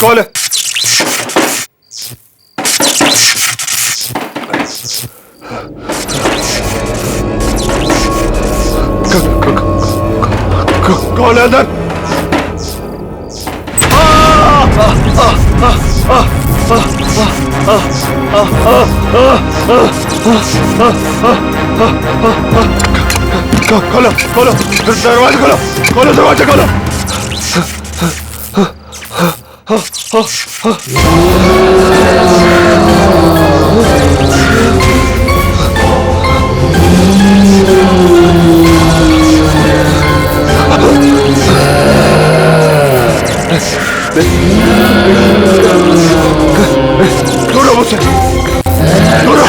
कौन है? कौन है अंदर? खोलो खोलो दरवाजा खोलो, खोलो दरवाजा खोलो। छोड़ो मुझसे, छोड़ो।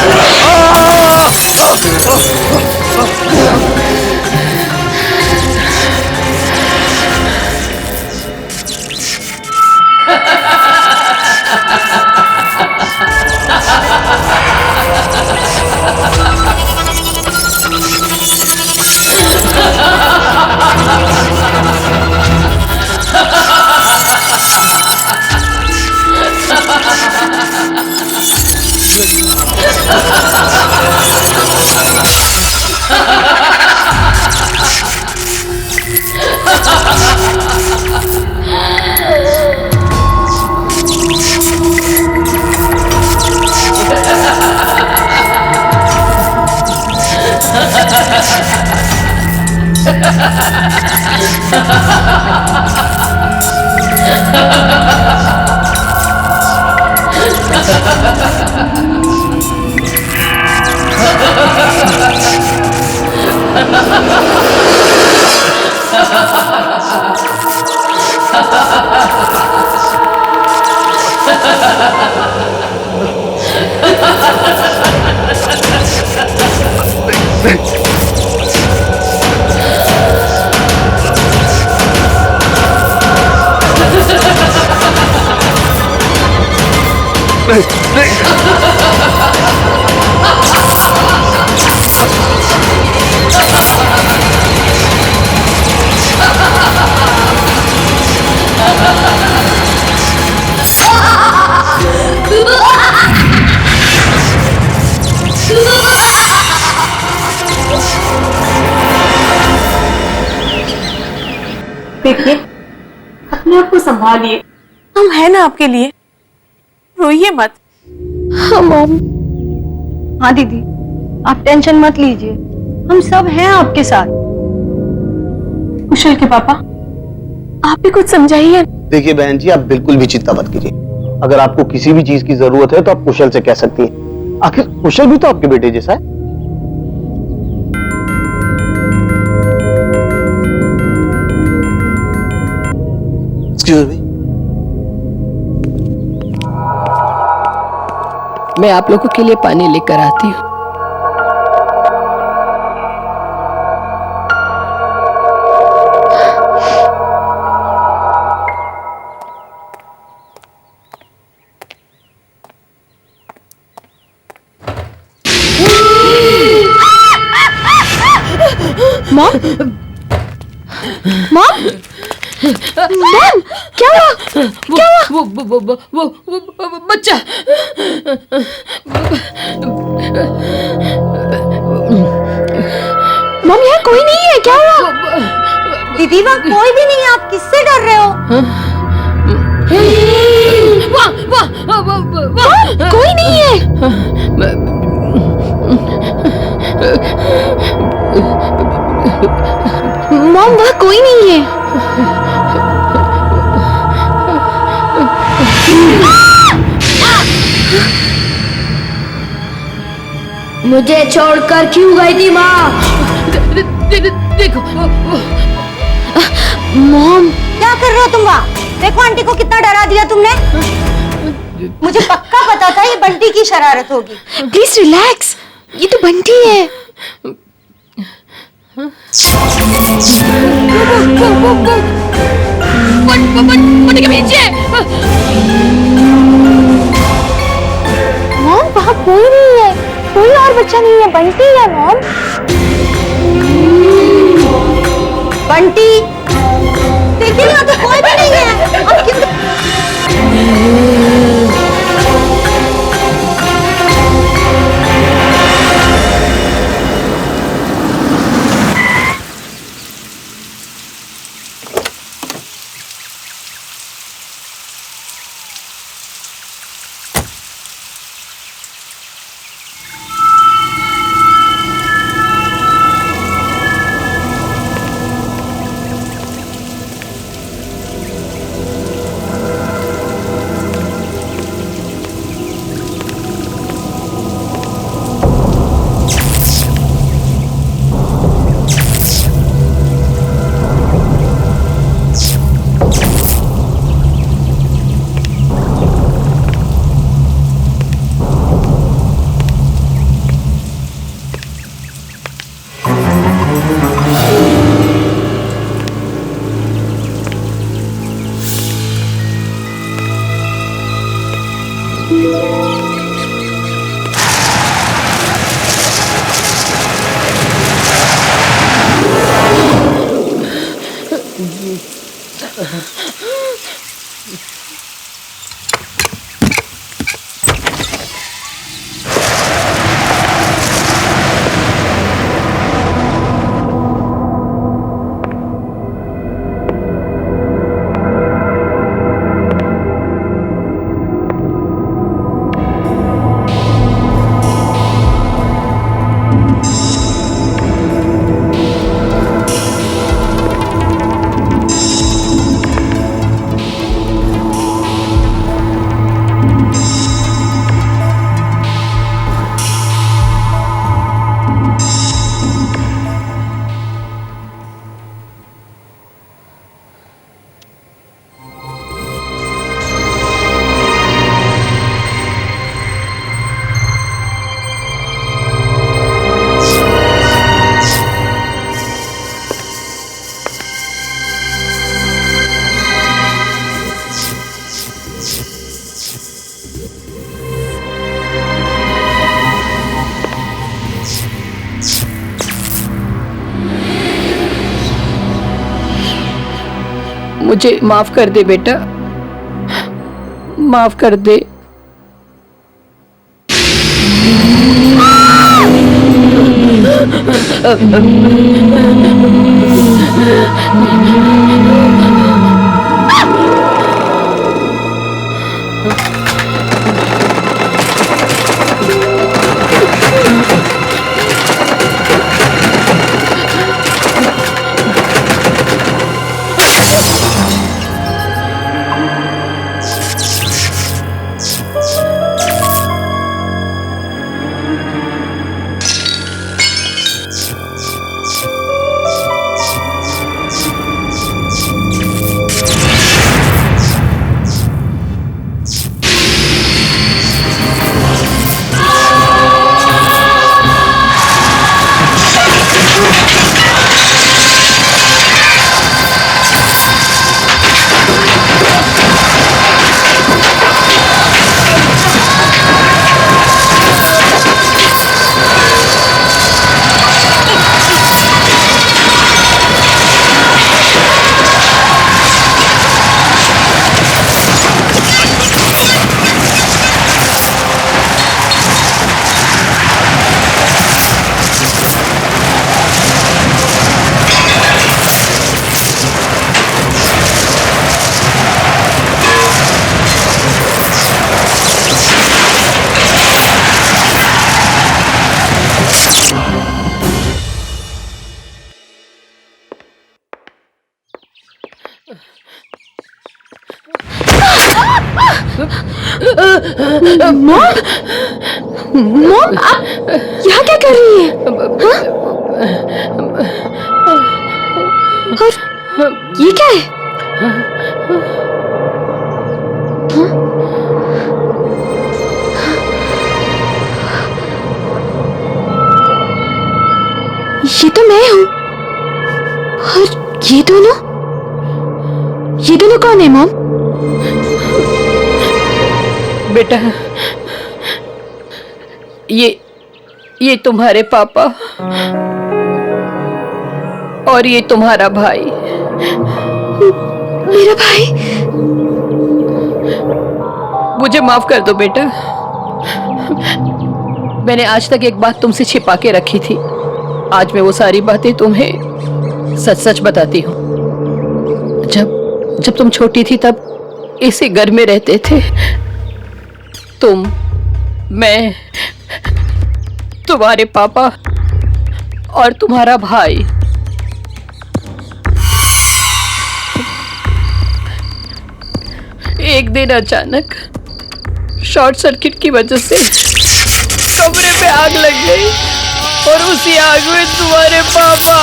देखिए, अपने आप को संभालिए, हम हैं ना आपके लिए, रोइए मत। हाँ मॉम। हाँ दीदी, आप टेंशन मत लीजिए, हम सब हैं आपके साथ। कुशल के पापा, आप भी कुछ समझाइए। देखिए बहन जी, आप बिल्कुल भी चिंता मत कीजिए। अगर आपको किसी भी चीज की जरूरत है तो आप कुशल से कह सकती हैं। आखिर कुशल भी तो आपके बेटे जैसा है। Excuse me. मैं आप लोगों के लिए पानी लेकर आती हूँ। मॉम, मॉम, मॉम, क्या हुआ? क्या हुआ? वो बच्चा। मॉम, यहाँ कोई नहीं है, क्या हुआ? दीदी वहाँ कोई भी नहीं है, आप किससे डर रहे हो? वाह, कोई नहीं है। मॉम, वहाँ कोई नहीं है। मुझे छोड़कर क्यों गई थी माँ? देखो मॉम, क्या कर रहे हो तुम वहाँ? देखो आंटी को कितना डरा दिया तुमने। मुझे पक्का पता था ये बंटी की शरारत होगी। प्लीज रिलैक्स, ये तो बंटी है। बंटी के पीछे। मॉम वहाँ कोई नहीं है, कोई और बच्चा नहीं है, बंटी है मॉम। बंटी देखिए यहाँ तो कोई भी नहीं है। अब क्यों मुझे माफ कर दे बेटा, माफ कर दे। मॉम, आप यहाँ क्या कर रही हैं? और ये क्या है? ये तो मैं हूँ। ये दोनों कौन है मॉम? बेटा, ये तुम्हारे पापा और ये तुम्हारा भाई। मेरा भाई? मुझे माफ कर दो बेटा, मैंने आज तक एक बात तुमसे छिपा के रखी थी। आज मैं वो सारी बातें तुम्हें सच सच बताती हूँ। जब तुम छोटी थी तब इसी घर में रहते थे। तुम, मैं, तुम्हारे पापा और तुम्हारा भाई। एक दिन अचानक शॉर्ट सर्किट की वजह से कमरे में आग लग गई और उसी आग में तुम्हारे पापा।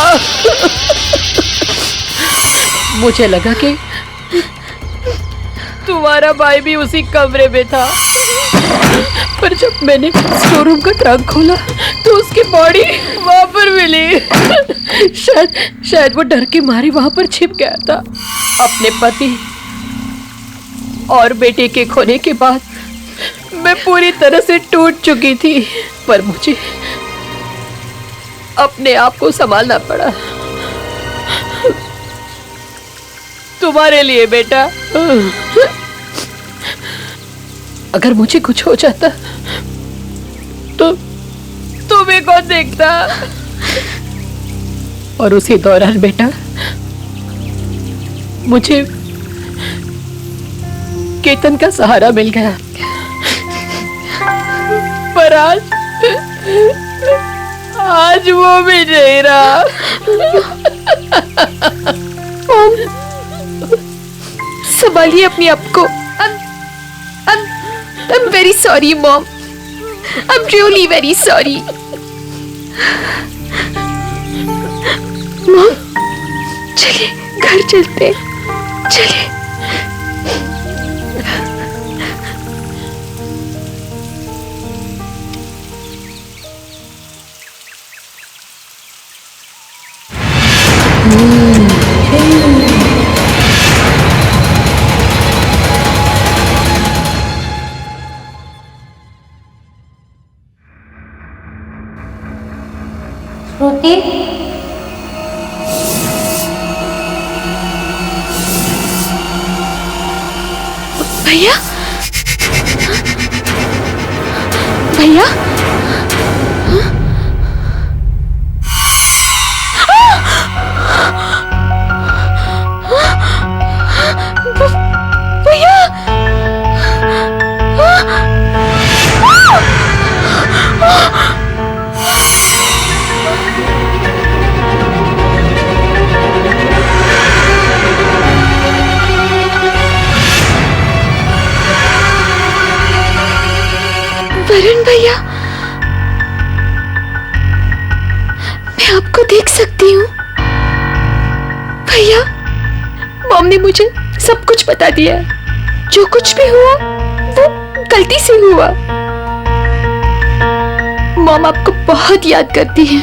मुझे लगा कि तुम्हारा भाई भी उसी कमरे में था, पर जब मैंने स्टोर रूम का ट्रंक खोला तो उसकी बॉडी वहां पर मिली। शायद वो डर के मारे वहां पर छिप गया था। अपने पति और बेटे के खोने के बाद मैं पूरी तरह से टूट चुकी थी, पर मुझे अपने आप को संभालना पड़ा तुम्हारे लिए बेटा। अगर मुझे कुछ हो जाता तो तुम्हें कौन देखता? और उसी दौरान बेटा मुझे केतन का सहारा मिल गया, पर आज वो भी नहीं रहा। संभालिए अपने आप को। I'm very sorry, Mom. I'm really very sorry. Mom, चलिए घर चलते, चलिए। श्रुति, भैया, भैया, भैया, वरुण भैया, मैं आपको देख सकती हूँ। भैया, मॉम ने मुझे सब कुछ बता दिया। जो कुछ भी हुआ वो गलती से हुआ। मॉम आपको बहुत याद करती है,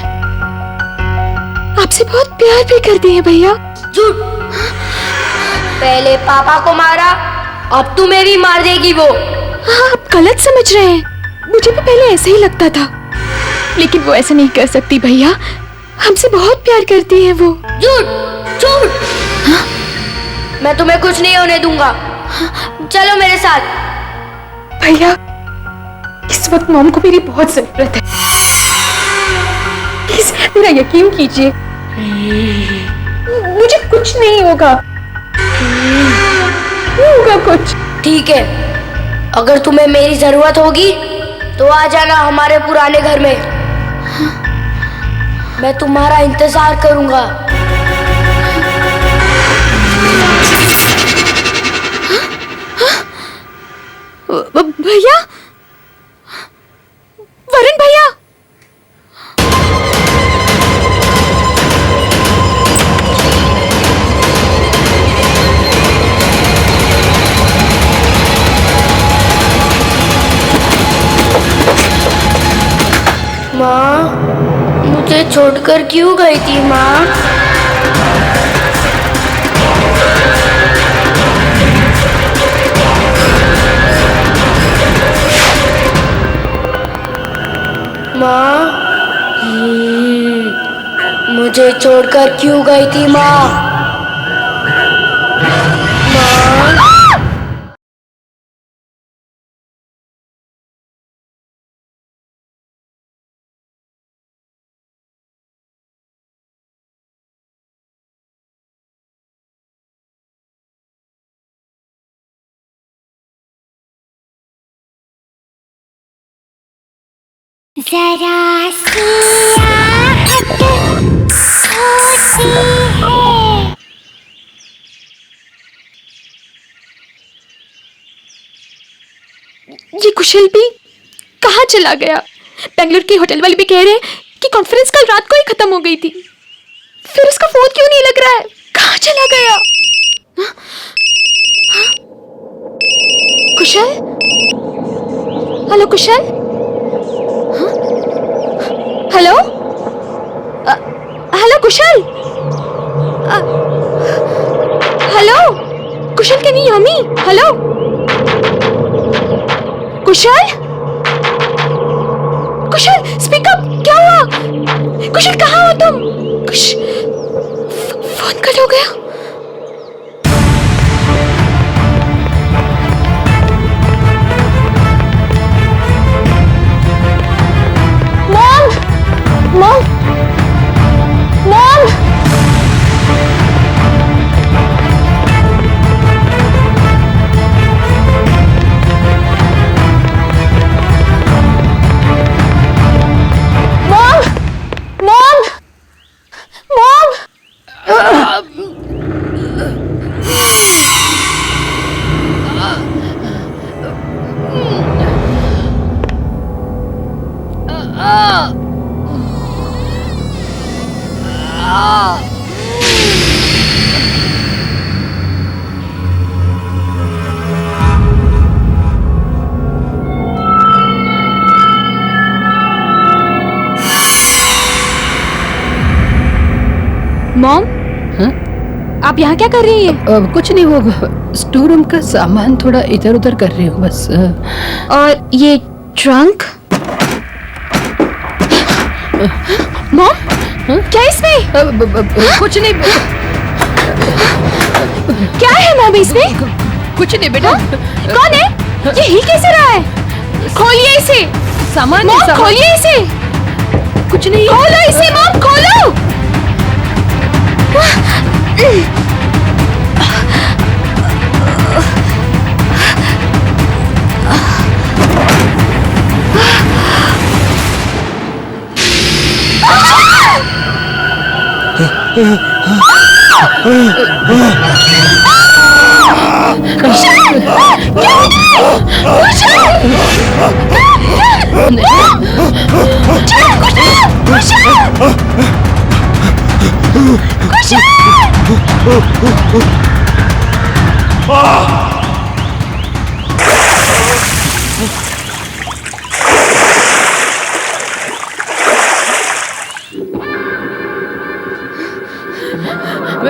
आपसे बहुत प्यार भी करती है। भैया झूठ, पहले पापा को मारा, अब तू मेरी मार देगी वो। हाँ, आप गलत समझ रहे हैं। मुझे भी पहले ऐसा ही लगता था, लेकिन वो ऐसा नहीं कर सकती। भैया हमसे बहुत प्यार करती है वो। झूठ झूठ। हाँ? मैं तुम्हें कुछ नहीं होने दूंगा। चलो मेरे साथ। भैया इस वक्त मॉम को मेरी बहुत जरूरत है, प्लीज मेरा यकीन कीजिए, मुझे कुछ नहीं होगा, नहीं होगा कुछ। ठीक है, अगर तुम्हें मेरी जरूरत होगी तो आ जाना हमारे पुराने घर में। मैं तुम्हारा इंतजार करूंगा। भैया, वरुण भैया, माँ, मुझे छोड़कर क्यों गई थी माँ? माँ, मुझे छोड़कर क्यों गई थी माँ? जरा सी आहट होती है। ये कुशल भी कहाँ चला गया? बेंगलुरु के होटल वाले भी कह रहे हैं कि कॉन्फ्रेंस कल रात को ही खत्म हो गई थी। फिर उसका फोन क्यों नहीं लग रहा है? कहाँ चला गया? हाँ? हाँ? कुशल? हेलो कुशल? हाँ? Hello? Hello Kusal? Hello Kusal, can you hear me? Hello Kusal? Kusal speak up, क्या हुआ? कुशल कहाँ हो तुम? फोन कट हो गया। Mom, mom, mom. मॉम, आप यहाँ क्या कर रही हैं? कुछ नहीं, वो स्टोर रूम का सामान थोड़ा इधर उधर कर रही हूँ बस। और ये ट्रंक? मॉम, क्या इसमें? कुछ नहीं। क्या है मॉम इसमें? कुछ नहीं बेटा। कौन है? ये हिल कैसे रहा है? खोलिए इसे। सामान मॉम, खोलिए इसे। कुछ नहीं। खोलो इसे मॉम, खोलो।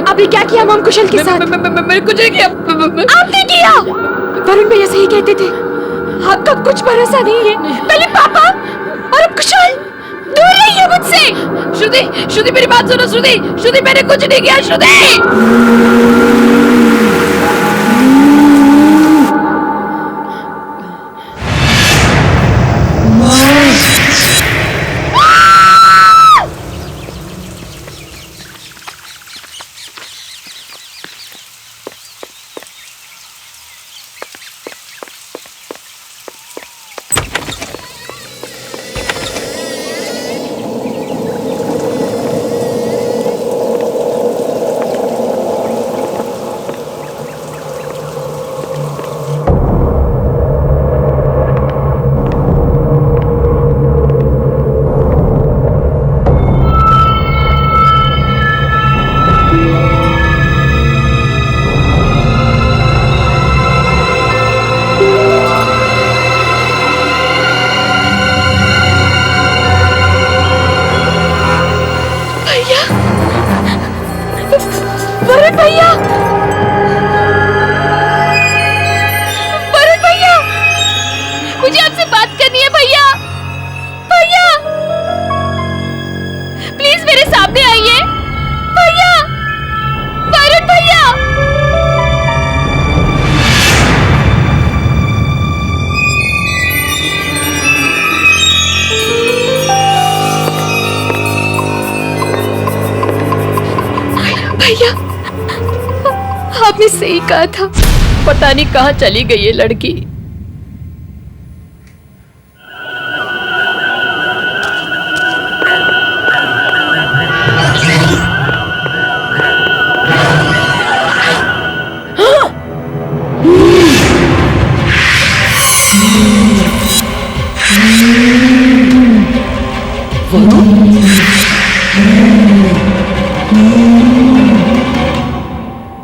आपने क्या किया मॉम कुशल के साथ? मैंने कुछ नहीं किया। आपने किया? वरुण भैया सही कहते थे, आपका कुछ भरोसा नहीं है। पहले पापा और अब कुशल। दूर रहिए मुझसे। श्रुति मेरी बात सुनो। श्रुति मैंने कुछ नहीं किया। श्रुति भैया, आपने सही कहा था। पता नहीं कहाँ चली गई ये लड़की।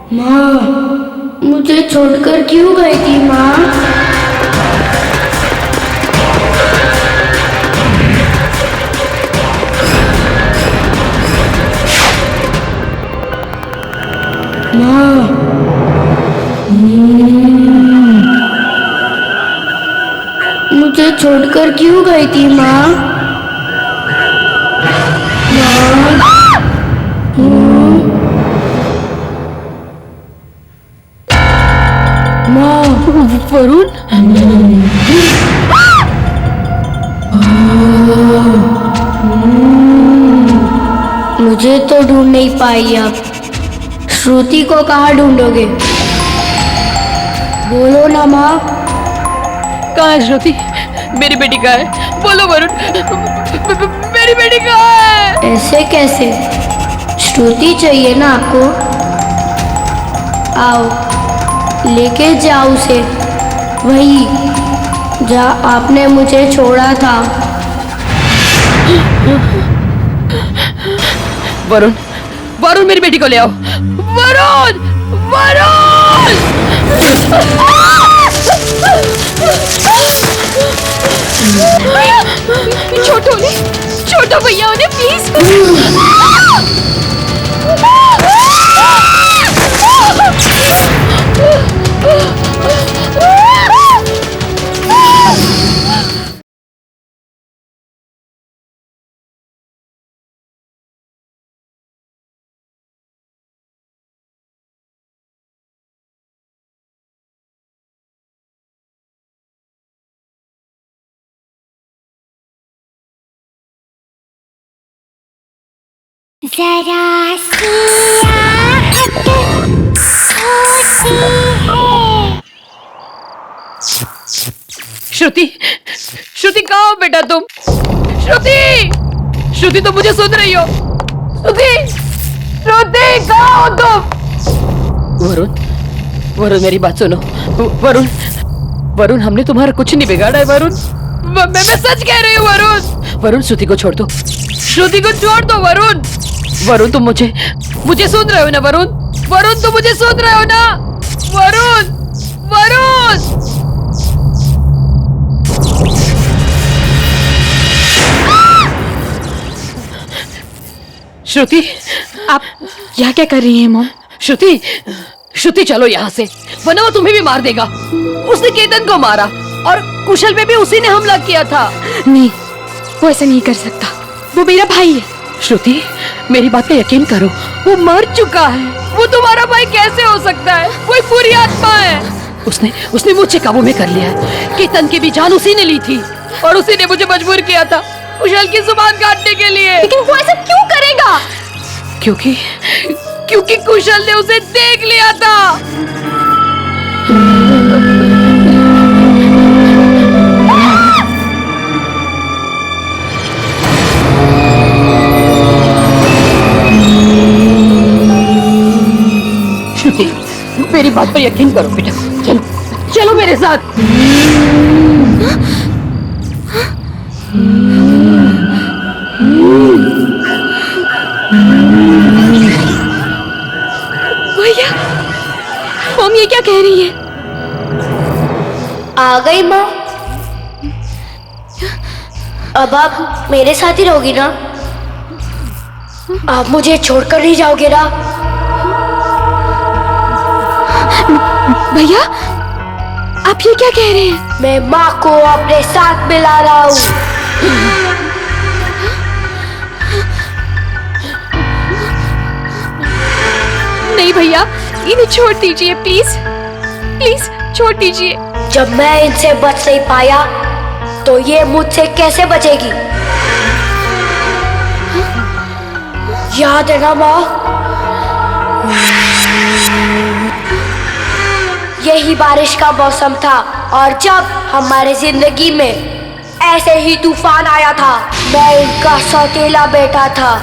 माँ, मुझे छोड़कर क्यों गई थी माँ? माँ, मुझे छोड़कर क्यों गई थी माँ? वरुण, मुझे तो ढूंढ नहीं पाई आप। श्रुति को कहाँ ढूंढोगे? बोलो ना माँ। कहाँ है श्रुति? मेरी बेटी कहाँ है? बोलो वरुण, मेरी बेटी कहाँ है? ऐसे कैसे? श्रुति चाहिए ना आपको? आओ, लेके जाओ उसे वही जहाँ आपने मुझे छोड़ा था। वरुण, वरुण मेरी बेटी को ले आओ। वरुण, वरुण! छोटो भैया उन्हें प्लीज। जरा सी आहट होती है। श्रुति, श्रुति कहाँ हो बेटा तुम? श्रुति, श्रुति तुम मुझे सुन रही हो? श्रुति, श्रुति कहाँ हो तुम? वरुण, वरुण मेरी बात सुनो। वरुण, वरुण हमने तुम्हारा कुछ नहीं बिगाड़ा है वरुण। मैं सच कह रही हूँ वरुण। वरुण श्रुति को छोड़ दो, श्रुति को छोड़ दो वरुण। वरुण तुम मुझे सुन रहे हो ना वरुण? वरुण तुम मुझे सुन रहे हो ना? वरुण, वरुण! श्रुति, आप यहाँ क्या कर रही हैं मॉम? श्रुति, श्रुति चलो यहाँ से, वरना वो तुम्हें भी मार देगा। उसने केतन को मारा और कुशल पे भी उसी ने हमला किया था। नहीं, वो ऐसा नहीं कर सकता, वो मेरा भाई है। श्रुति मेरी बात का यकीन करो, वो मर चुका है। वो तुम्हारा भाई कैसे हो सकता है? वो एक बुरी आत्मा है। उसने मुझे काबू में कर लिया है। केतन की भी जान उसी ने ली थी और उसी ने मुझे मजबूर किया था कुशल की जुबान काटने के लिए। लेकिन वो ऐसा क्यों करेगा? क्योंकि कुशल ने उसे देख लिया था। मेरी बात पर यकीन करो बेटा, चलो चलो मेरे साथ। भैया, मॉम ये क्या कह रही है? आ गई माँ। अब आप मेरे साथ ही रहोगी ना? आप मुझे छोड़कर नहीं जाओगे ना? भैया, आप ये क्या कह रहे हैं? मैं माँ को अपने साथ मिला रहा हूँ। नहीं भैया, इन्हें छोड़ दीजिए प्लीज, प्लीज छोड़ दीजिए। जब मैं इनसे बच नहीं पाया तो ये मुझसे कैसे बचेगी? याद है ना माँ, यही बारिश का मौसम था और जब हमारे जिंदगी में ऐसे ही तूफान आया था। मैं इनका सौतेला बेटा था।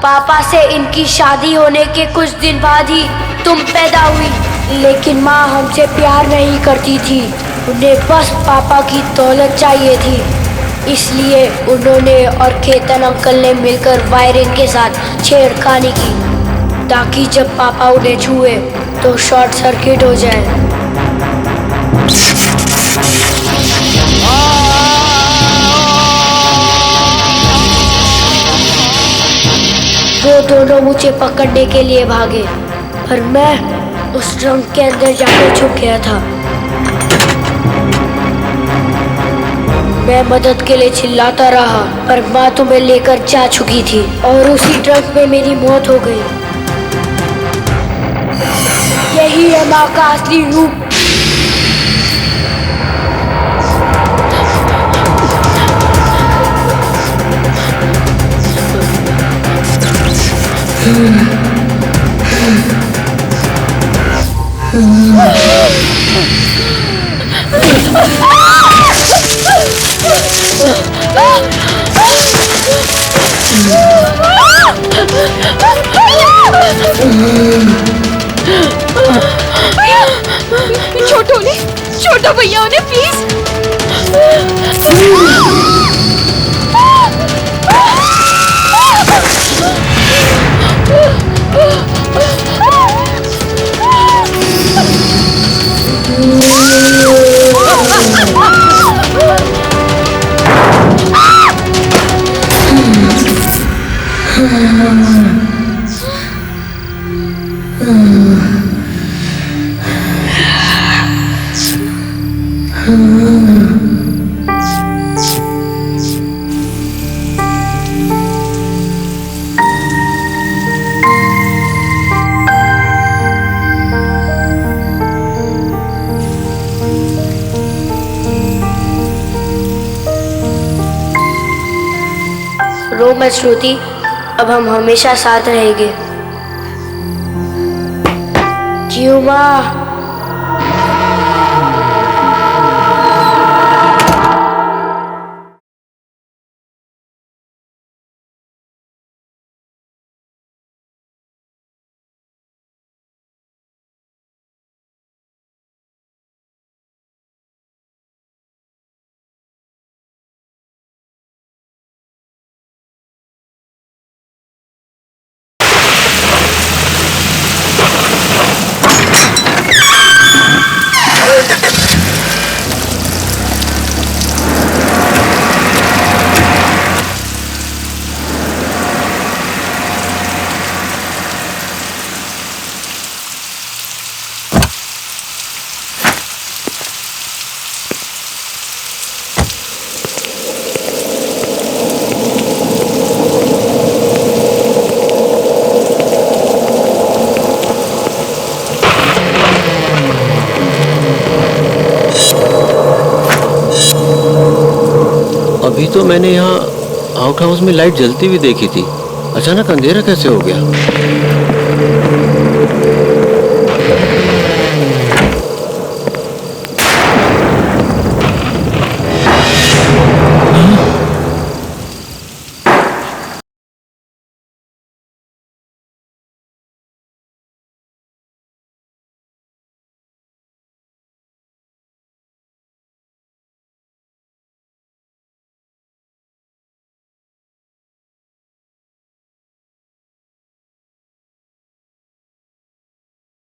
पापा से इनकी शादी होने के कुछ दिन बाद ही तुम पैदा हुई, लेकिन माँ हमसे प्यार नहीं करती थी। उन्हें बस पापा की दौलत चाहिए थी, इसलिए उन्होंने और केतन अंकल ने मिलकर वायरिंग के साथ छेड़खानी की, ताकि जब पापा उन्हें छुए तो शॉर्ट सर्किट हो जाए। वो दोनों मुझे पकड़ने के लिए भागे, पर मैं उस ड्रम के अंदर जाकर छुप गया था। मैं मदद के लिए चिल्लाता रहा, पर माँ तुम्हें लेकर जा चुकी थी और उसी ड्रम में मेरी मौत हो गई। यही है माँ का असली रूप। छोटो भैया उन्हें प्लीज। रो मत श्रुति, अब हम हमेशा साथ रहेंगे। क्यों माँ? अभी तो मैंने यहाँ आउट हाउस में लाइट जलती हुई देखी थी, अचानक अंधेरा कैसे हो गया?